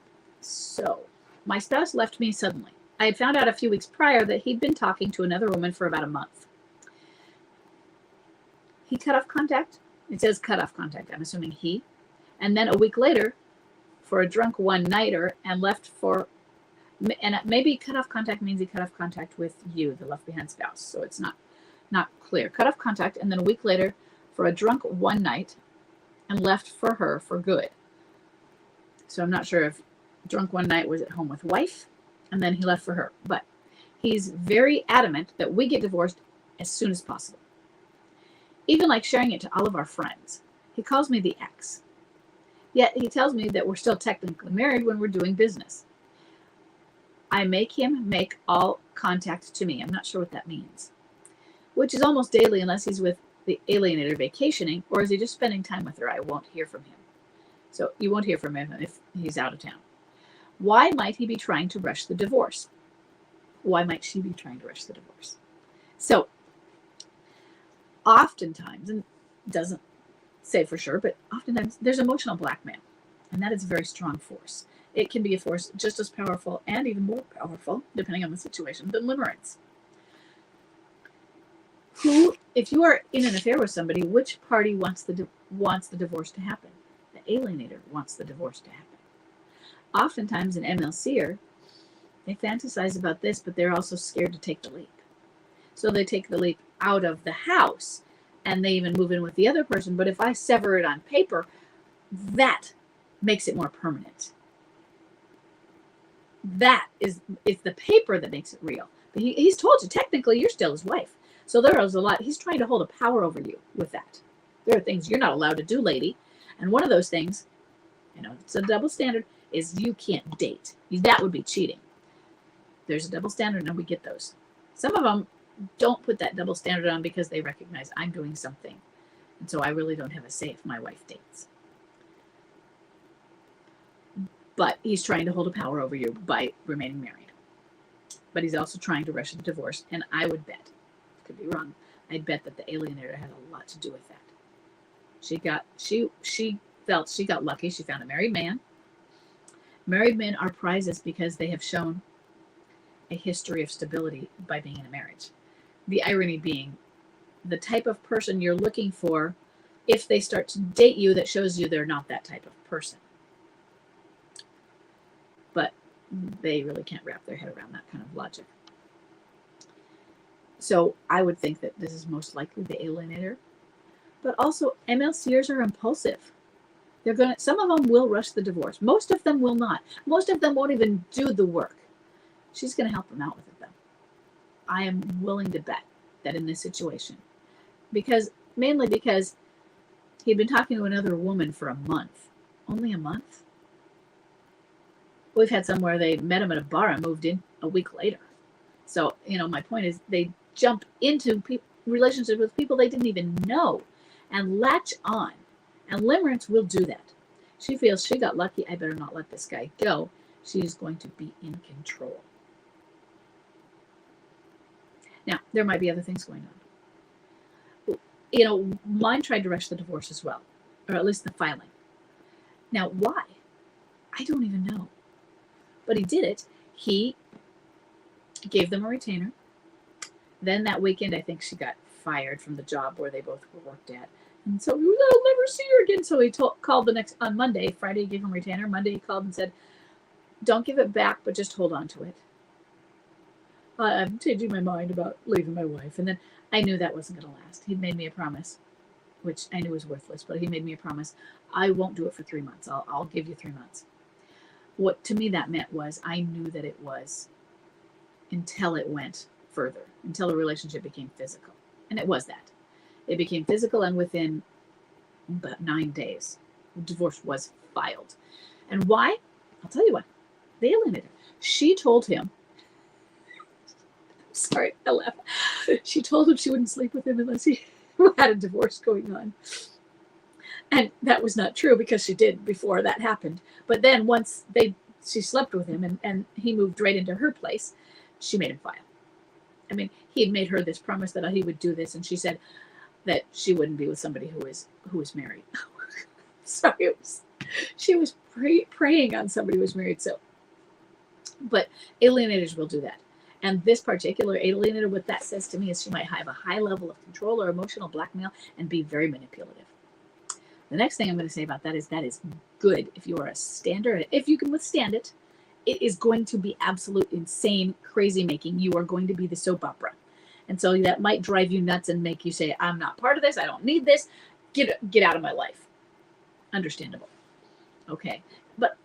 So, my spouse left me suddenly. I had found out a few weeks prior that he'd been talking to another woman for about a month. He cut off contact. It says cut off contact. I'm assuming he. And then a week later, for a drunk one-nighter, and left for, and maybe cut off contact means he cut off contact with you, the left behind spouse. So it's not clear. Cut off contact, and then a week later, for a drunk one night, and left for her for good. So I'm not sure if drunk one night was at home with wife, and then he left for her. But he's very adamant that we get divorced as soon as possible. Even like sharing it to all of our friends. He calls me the ex. Yet he tells me that we're still technically married when we're doing business. I make him make all contact to me. I'm not sure what that means. Which is almost daily unless he's with the alienator vacationing, or is he just spending time with her? I won't hear from him. So you won't hear from him if he's out of town. Why might he be trying to rush the divorce? Why might she be trying to rush the divorce? So oftentimes, and doesn't say for sure, but oftentimes there's emotional blackmail, and that is a very strong force. It can be a force just as powerful and even more powerful, depending on the situation, than limerence. If you are in an affair with somebody, which party wants the divorce to happen? The alienator wants the divorce to happen. Oftentimes, an MLCer, they fantasize about this, but they're also scared to take the leap. So they take the leap out of the house, and they even move in with the other person. But if I sever it on paper, that makes it more permanent. That is the paper that makes it real. But he's told you, technically, you're still his wife. So there is a lot. He's trying to hold a power over you with that. There are things you're not allowed to do, lady. And one of those things, it's a double standard, is you can't date. That would be cheating. There's a double standard, and we get those. Some of them don't put that double standard on because they recognize I'm doing something. And so I really don't have a say if my wife dates. But he's trying to hold a power over you by remaining married. But he's also trying to rush the divorce. And I would bet, could be wrong, I'd bet that the alienator had a lot to do with that. She felt she got lucky. She found a married man. Married men are prizes because they have shown a history of stability by being in a marriage. The irony being, the type of person you're looking for, if they start to date you, that shows you they're not that type of person. But they really can't wrap their head around that kind of logic. So I would think that this is most likely the alienator. But also, MLCers are impulsive. Some of them will rush the divorce. Most of them will not. Most of them won't even do the work. She's going to help them out with it, though. I am willing to bet that in this situation, mainly because he'd been talking to another woman for a month. Only a month? We've had some where they met him at a bar and moved in a week later. So, my point is they jump into relationships with people they didn't even know and latch on. And limerence will do that. She feels she got lucky. I better not let this guy go. She is going to be in control. Now, there might be other things going on. Mine tried to rush the divorce as well, or at least the filing. Now, why? I don't even know. But he did it. He gave them a retainer. Then that weekend, I think she got fired from the job where they both worked at. And so he was, I'll never see her again. So he called on Monday. Friday, he gave him a retainer. Monday, he called and said, don't give it back, but just hold on to it. I'm changing my mind about leaving my wife. And then I knew that wasn't going to last. He'd made me a promise, which I knew was worthless, but he made me a promise. I won't do it for 3 months. I'll give you 3 months. What to me that meant was I knew that it was until it went further, until the relationship became physical. And it was that. It became physical, and within about 9 days, the divorce was filed. And why? I'll tell you what. They alienated her. She told him, sorry, I laugh. She told him she wouldn't sleep with him unless he had a divorce going on. And that was not true because she did before that happened. But then once she slept with him and he moved right into her place, she made him file. I mean, he had made her this promise that he would do this, and she said that she wouldn't be with somebody who was married. Sorry, she was preying on somebody who was married. So, but alienators will do that. And this particular alienator, what that says to me is she might have a high level of control or emotional blackmail and be very manipulative. The next thing I'm going to say about that is good if you are a stander. If you can withstand it, it is going to be absolute insane, crazy making. You are going to be the soap opera. And so that might drive you nuts and make you say, I'm not part of this. I don't need this. Get out of my life. Understandable. Okay. But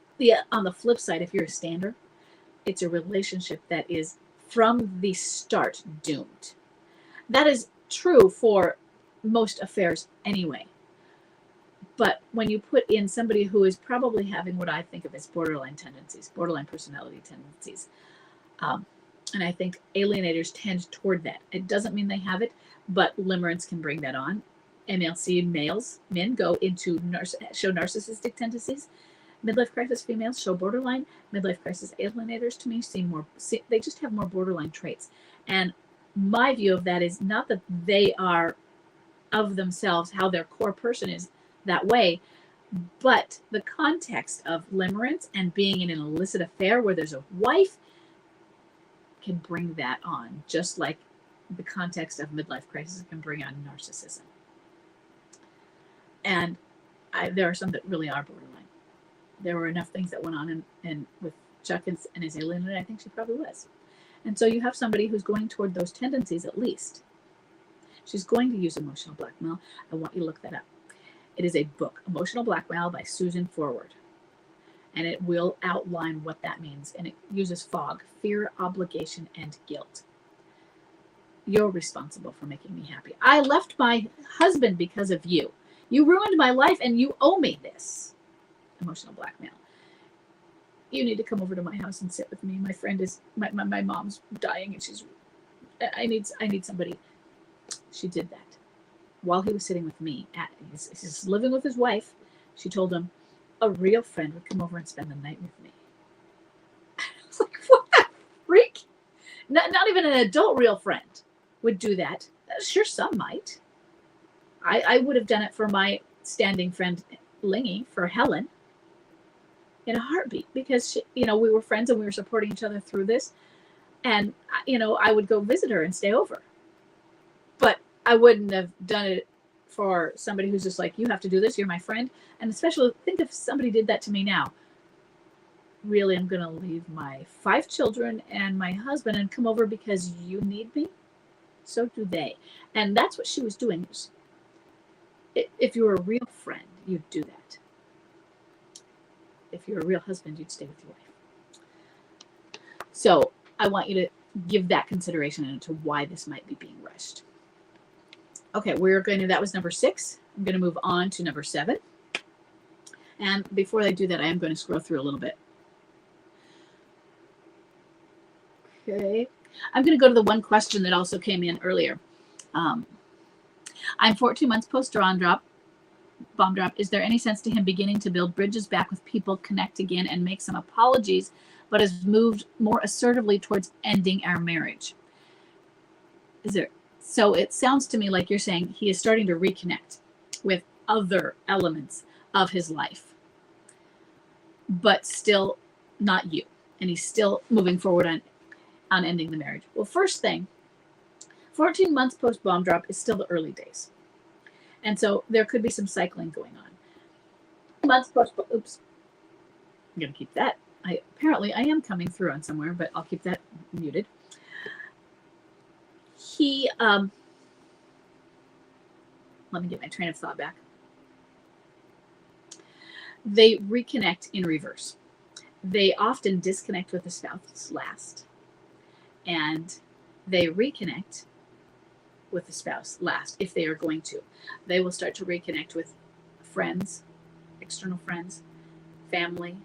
on the flip side, if you're a stander, it's a relationship that is from the start doomed. That is true for most affairs anyway. But when you put in somebody who is probably having what I think of as borderline tendencies, borderline personality tendencies, and I think alienators tend toward that. It doesn't mean they have it, but limerence can bring that on. MLC men go into show narcissistic tendencies. Midlife crisis females show borderline. Midlife crisis alienators to me they just have more borderline traits. And my view of that is not that they are of themselves, how their core person is that way, but the context of limerence and being in an illicit affair where there's a wife can bring that on, just like the context of midlife crisis can bring on narcissism. And there are some that really are borderline. There were enough things that went on and with Chuck and his alien, and I think she probably was. And so you have somebody who's going toward those tendencies at least. She's going to use emotional blackmail. I want you to look that up. It is a book, Emotional Blackmail by Susan Forward. And it will outline what that means. And it uses FOG, fear, obligation, and guilt. You're responsible for making me happy. I left my husband because of you. You ruined my life and you owe me this. Emotional blackmail. You need to come over to my house and sit with me. My friend is, my mom's dying and I need somebody. She did that while he was sitting with me. He's living with his wife. She told him, a real friend would come over and spend the night with me. I was like, what the freak? Not even an adult real friend would do that. Sure, some might. I would have done it for my standing friend Lingy, for Helen, in a heartbeat, because she, we were friends and we were supporting each other through this. And I would go visit her and stay over. But I wouldn't have done it for somebody who's just like, you have to do this, you're my friend. And especially think if somebody did that to me now. Really, I'm going to leave my 5 children and my husband and come over because you need me? So do they. And that's what she was doing. If you were a real friend, you'd do that. If you're a real husband, you'd stay with your wife. So I want you to give that consideration into why this might be being rushed. Okay, that was number 6. I'm going to move on to number 7. And before I do that, I am going to scroll through a little bit. Okay, I'm going to go to the one question that also came in earlier. I'm 14 months post bomb drop. Is there any sense to him beginning to build bridges back with people, connect again, and make some apologies, but has moved more assertively towards ending our marriage? So it sounds to me like you're saying he is starting to reconnect with other elements of his life, but still not you. And he's still moving forward on ending the marriage. Well, first thing, 14 months post bomb drop is still the early days. And so there could be some cycling going on. Months post, oops, I'm going to keep that. Apparently I am coming through on somewhere, but I'll keep that muted. Let me get my train of thought back. They reconnect in reverse. They often disconnect with the spouse last, and they reconnect with the spouse last if they are going to. They will start to reconnect with friends, external friends, family,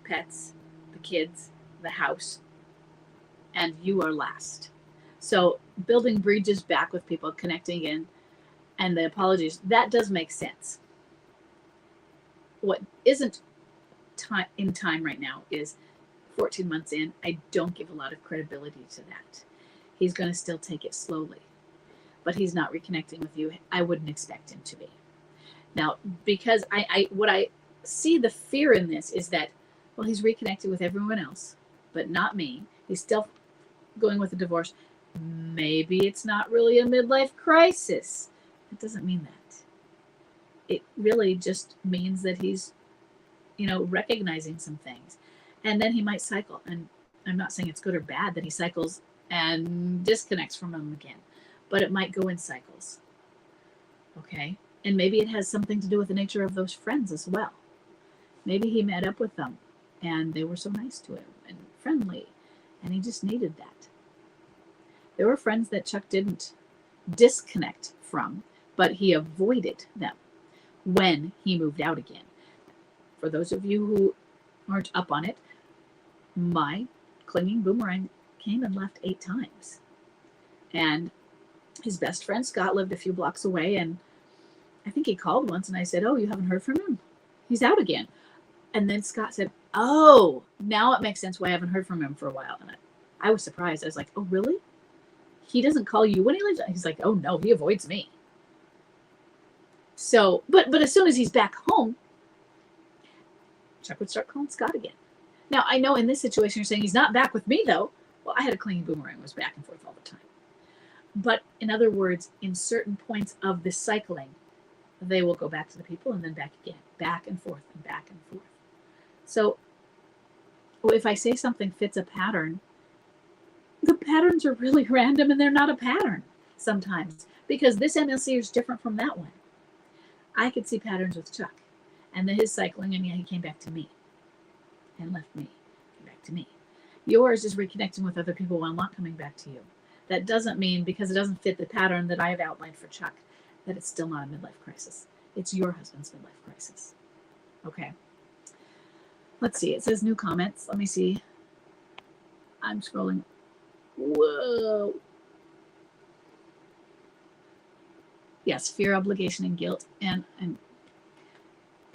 pets, the kids, the house, and you are last. So building bridges back with people, connecting in, and the apologies, that does make sense. What isn't in time right now is 14 months in. I don't give a lot of credibility to that. He's going to still take it slowly, but he's not reconnecting with you. I wouldn't expect him to be. Now, because what I see the fear in this is that, well, he's reconnected with everyone else, but not me. He's still going with a divorce. Maybe it's not really a midlife crisis. It doesn't mean that. It really just means that he's, recognizing some things. And then he might cycle. And I'm not saying it's good or bad that he cycles and disconnects from them again, but it might go in cycles. Okay. And maybe it has something to do with the nature of those friends as well. Maybe he met up with them and they were so nice to him and friendly, and he just needed that. There were friends that Chuck didn't disconnect from, but he avoided them when he moved out again. For those of you who aren't up on it, my clinging boomerang came and left 8 times. And his best friend Scott lived a few blocks away, and I think he called once and I said, "Oh, you haven't heard from him? He's out again." And then Scott said, "Oh, now it makes sense why I haven't heard from him for a while." And I was surprised. I was like, "Oh, really? He doesn't call you when he lives?" He's like, "Oh no, he avoids me." So, but as soon as he's back home, Chuck would start calling Scott again. Now, I know in this situation, you're saying he's not back with me, though. Well, I had a clinging boomerang, was back and forth all the time. But in other words, in certain points of this cycling, they will go back to the people and then back again, back and forth and back and forth. So if I say something fits a pattern, the patterns are really random and they're not a pattern sometimes, because this MLC is different from that one. I could see patterns with Chuck and his cycling, and he came back to me and left me, came back to me. Yours is reconnecting with other people while not coming back to you. That doesn't mean, because it doesn't fit the pattern that I have outlined for Chuck, that it's still not a midlife crisis. It's your husband's midlife crisis. Okay. Let's see. It says new comments. Let me see. I'm scrolling. Whoa. Yes, fear, obligation, and guilt. And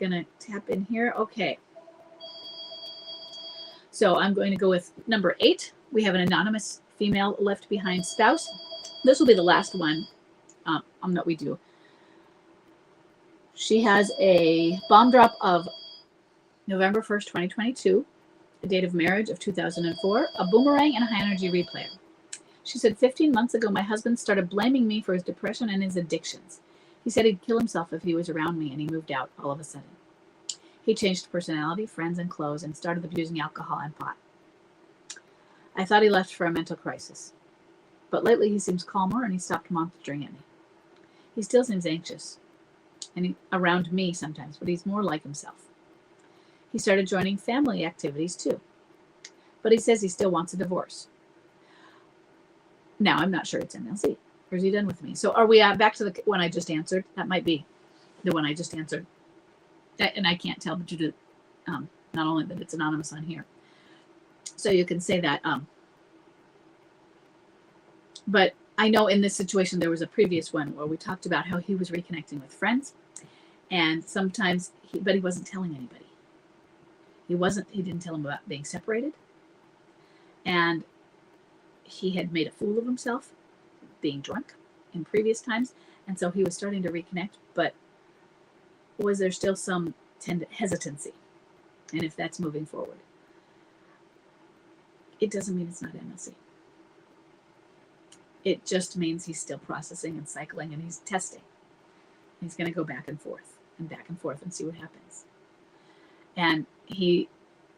going to tap in here. Okay. So I'm going to go with number 8. We have an anonymous female left behind spouse. This will be the last one that we do. She has a bomb drop of November 1st, 2022, a date of marriage of 2004, a boomerang, and a high energy replay. She said, 15 months ago, my husband started blaming me for his depression and his addictions. He said he'd kill himself if he was around me, and he moved out all of a sudden. He changed personality, friends, and clothes, and started abusing alcohol and pot. I thought he left for a mental crisis. But lately he seems calmer, and he stopped monitoring at me. He still seems anxious, and around me sometimes, but he's more like himself. He started joining family activities too. But he says he still wants a divorce. Now, I'm not sure it's MLC. Or is he done with me? So are we back to the one I just answered? That might be the one I just answered. And I can't tell, but you do, not only that it's anonymous on here. So you can say that. But I know in this situation, there was a previous one where we talked about how he was reconnecting with friends. And sometimes, but he wasn't telling anybody. He didn't tell him about being separated. And he had made a fool of himself being drunk in previous times. And so he was starting to reconnect, but was there still some hesitancy? And if that's moving forward, it doesn't mean it's not MLC. It just means he's still processing and cycling, and he's testing. He's going to go back and forth and see what happens. And he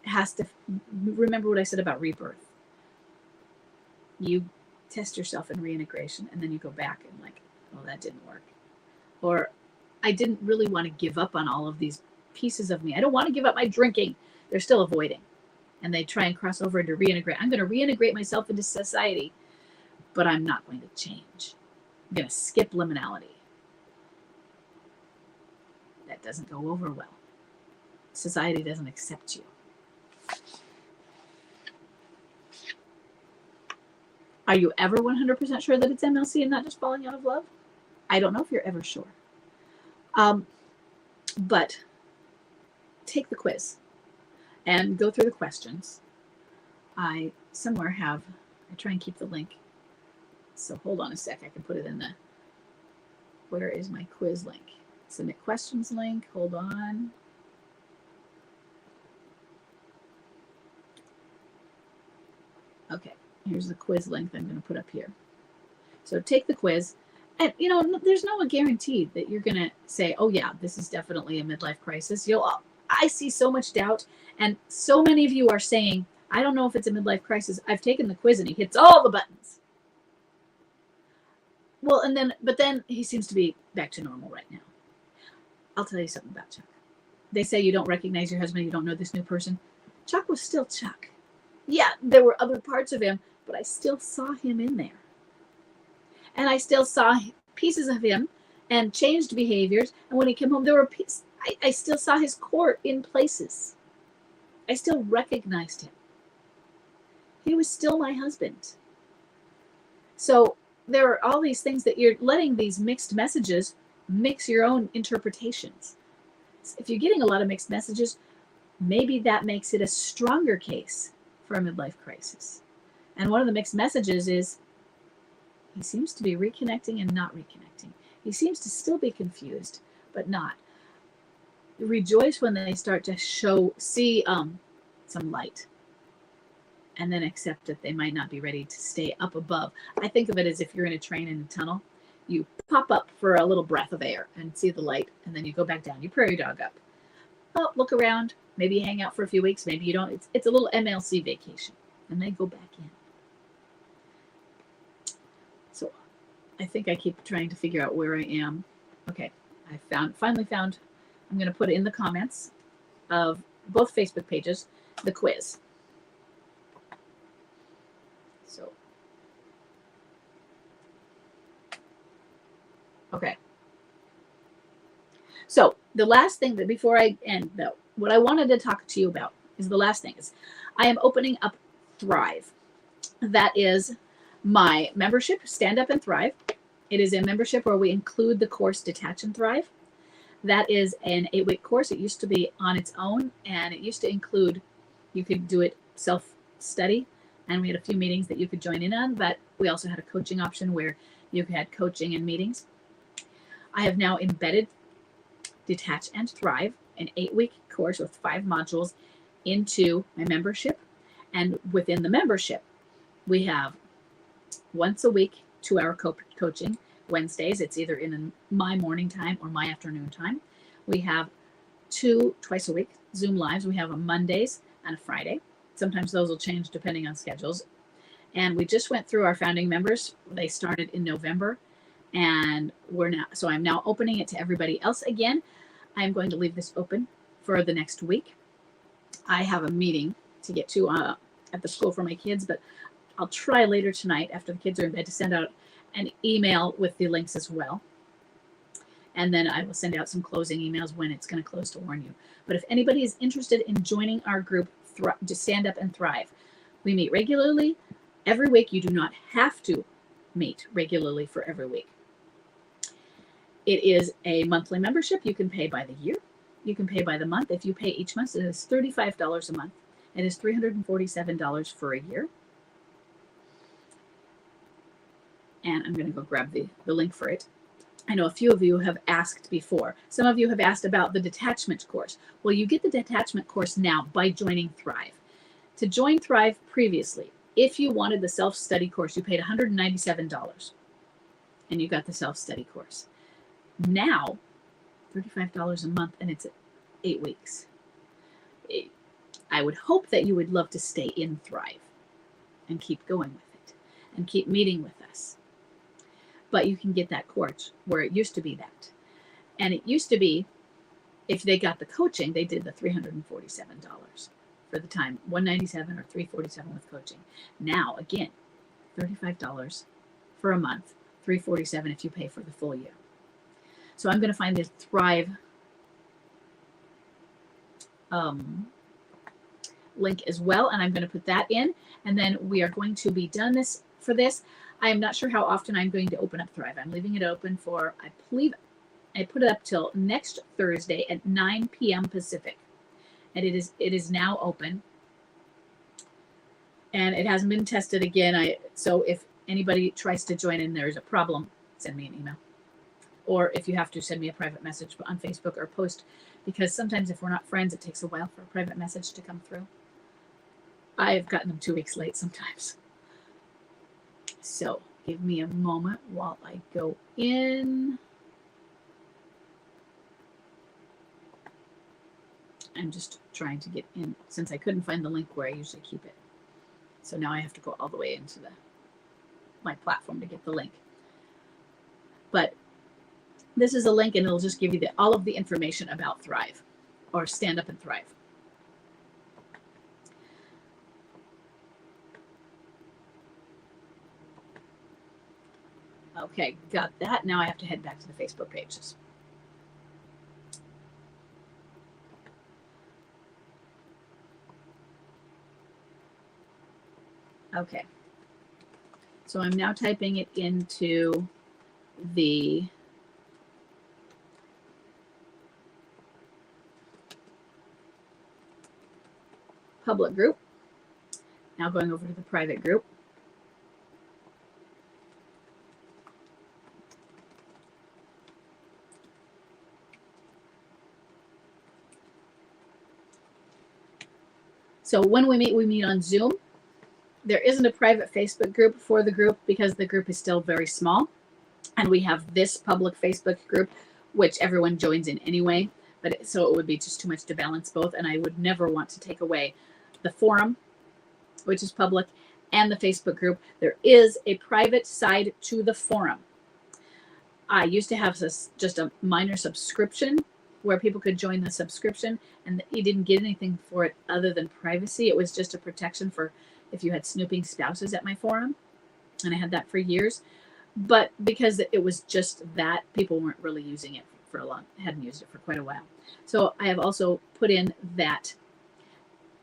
has to remember what I said about rebirth. You test yourself in reintegration, and then you go back and like, oh, that didn't work. Or I didn't really want to give up on all of these pieces of me. I don't want to give up my drinking. They're still avoiding. And they try and cross over into reintegrate. I'm going to reintegrate myself into society, but I'm not going to change. I'm going to skip liminality. That doesn't go over well. Society doesn't accept you. Are you ever 100% sure that it's MLC and not just falling out of love? I don't know if you're ever sure. But take the quiz and go through the questions. I try and keep the link. So hold on a sec. I can put it in where is my quiz link? Submit questions link. Hold on. Okay. Here's the quiz link that I'm going to put up here. So take the quiz. And, there's no guarantee that you're going to say, oh, yeah, this is definitely a midlife crisis. I see so much doubt. And so many of you are saying, I don't know if it's a midlife crisis. I've taken the quiz and he hits all the buttons. Well, but then he seems to be back to normal right now. I'll tell you something about Chuck. They say you don't recognize your husband. You don't know this new person. Chuck was still Chuck. Yeah, there were other parts of him, but I still saw him in there. And I still saw pieces of him and changed behaviors. And when he came home, there were pieces. I still saw his core in places. I still recognized him. He was still my husband. So there are all these things that you're letting these mixed messages mix your own interpretations. If you're getting a lot of mixed messages, maybe that makes it a stronger case for a midlife crisis. And one of the mixed messages is he seems to be reconnecting and not reconnecting. He seems to still be confused, but not. Rejoice when they start to see some light, and then accept that they might not be ready to stay up above. I think of it as if you're in a train in a tunnel. You pop up for a little breath of air and see the light, and then you go back down. You prairie dog up. Oh, look around. Maybe you hang out for a few weeks. Maybe you don't. It's a little MLC vacation, and then go back in. So I think I keep trying to figure out where I am. Okay, I finally found. I'm going to put in the comments of both Facebook pages the quiz. So, okay. So the last thing that before I end, though, what I wanted to talk to you about is the last thing is I am opening up Thrive. That is my membership, Stand Up and Thrive. It is a membership where we include the course Detach and Thrive. That is an 8-week course. It used to be on its own, and it used to include, you could do it self-study, and we had a few meetings that you could join in on, but we also had a coaching option where you had coaching and meetings. I have now embedded Detach and Thrive, an 8-week course with 5 modules, into my membership. And within the membership, we have once a week 2-hour coaching. Wednesdays, it's either in my morning time or my afternoon time. We have 2 twice a week Zoom lives. We have a Mondays and a Friday. Sometimes those will change depending on schedules. And we just went through our founding members. They started in November, and I'm now opening it to everybody else again. I'm going to leave this open for the next week. I have a meeting to get to at the school for my kids, but I'll try later tonight after the kids are in bed to send out an email with the links as well. And then I will send out some closing emails when it's going to close to warn you. But if anybody is interested in joining our group, to Stand Up and Thrive, we meet regularly every week. You do not have to meet regularly for every week. It is a monthly membership. You can pay by the year. You can pay by the month. If you pay each month, it is $35 a month. It is $347 for a year. And I'm going to go grab the link for it. I know a few of you have asked before. Some of you have asked about the detachment course. Well, you get the detachment course now by joining Thrive. To join Thrive previously, if you wanted the self-study course, you paid $197 and you got the self-study course. Now, $35 a month, and it's 8 weeks. I would hope that you would love to stay in Thrive and keep going with it and keep meeting with us. But you can get that course where it used to be that. And it used to be, if they got the coaching, they did the $347 for the time, $197 or $347 with coaching. Now, again, $35 for a month, $347 if you pay for the full year. So I'm going to find the Thrive link as well, and I'm going to put that in, and then we are going to be done for this. I am not sure how often I'm going to open up Thrive. I'm leaving it open for, I believe, I put it up till next Thursday at 9 p.m. Pacific, and it is now open, and it hasn't been tested again. So if anybody tries to join in, there's a problem, send me an email, or if you have to, send me a private message on Facebook or post, because sometimes if we're not friends, it takes a while for a private message to come through. I've gotten them 2 weeks late sometimes. So give me a moment while I go in. I'm just trying to get in since I couldn't find the link where I usually keep it. So now I have to go all the way into my platform to get the link. But this is a link, and it'll just give you all of the information about Thrive, or Stand Up and Thrive. Okay, got that. Now I have to head back to the Facebook pages. Okay. So I'm now typing it into the public group. Now going over to the private group. So when we meet on Zoom. There isn't a private Facebook group for the group because the group is still very small. And we have this public Facebook group, which everyone joins in anyway. So it would be just too much to balance both. And I would never want to take away the forum, which is public, and the Facebook group. There is a private side to the forum. I used to have just a minor subscription where people could join the subscription, and you didn't get anything for it other than privacy. It was just a protection for if you had snooping spouses at my forum, and I had that for years. But because it was just that, people weren't really using it for hadn't used it for quite a while. So I have also put in that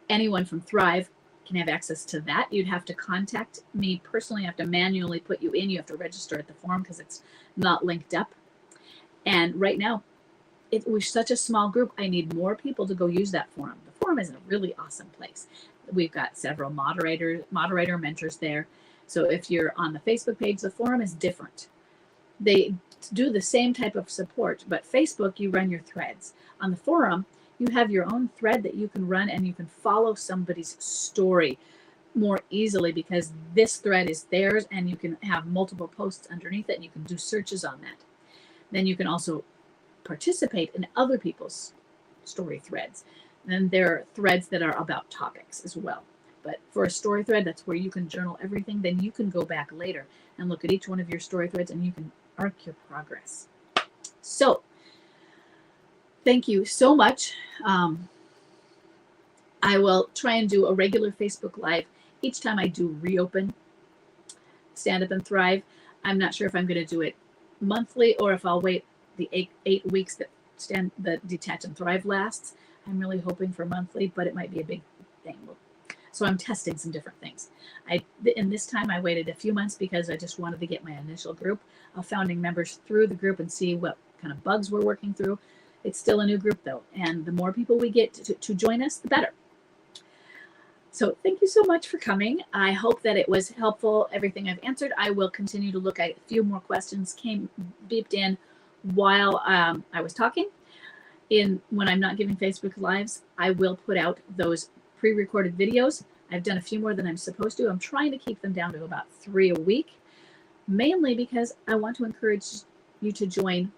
anyone from Thrive can have access to that. You'd have to contact me personally. I have to manually put you in. You have to register at the forum because it's not linked up. And right now, we're such a small group. I need more people to go use that forum. The forum is a really awesome place. We've got several moderator mentors there. So if you're on the Facebook page, the forum is different. They do the same type of support, but Facebook, you run your threads. On the forum, you have your own thread that you can run, and you can follow somebody's story more easily because this thread is theirs, and you can have multiple posts underneath it, and you can do searches on that. Then you can also participate in other people's story threads. And then there are threads that are about topics as well. But for a story thread, that's where you can journal everything. Then you can go back later and look at each one of your story threads, and you can arc your progress. So thank you so much. I will try and do a regular Facebook Live each time I do reopen Stand Up and Thrive. I'm not sure if I'm going to do it monthly or if I'll wait the eight weeks that the Detach and Thrive lasts. I'm really hoping for monthly, but it might be a big thing. So I'm testing some different things. In this time, I waited a few months because I just wanted to get my initial group of founding members through the group and see what kind of bugs we're working through. It's still a new group though, and the more people we get to join us, the better. So thank you so much for coming. I hope that it was helpful, everything I've answered. I will continue to look at a few more questions beeped in while I was talking. When I'm not giving Facebook Lives, I will put out those pre-recorded videos. I've done a few more than I'm supposed to. I'm trying to keep them down to about 3 a week, mainly because I want to encourage you to join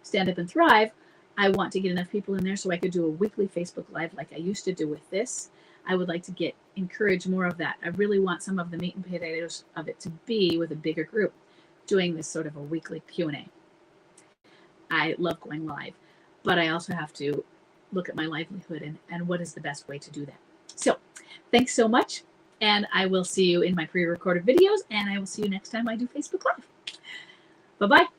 Stand Up and Thrive. I want to get enough people in there so I could do a weekly Facebook Live like I used to do with this. I would like to encourage more of that. I really want some of the meat and potatoes of it to be with a bigger group doing this sort of a weekly Q&A. I love going live, but I also have to look at my livelihood and what is the best way to do that. So thanks so much. And I will see you in my pre-recorded videos, and I will see you next time I do Facebook Live. Bye-bye.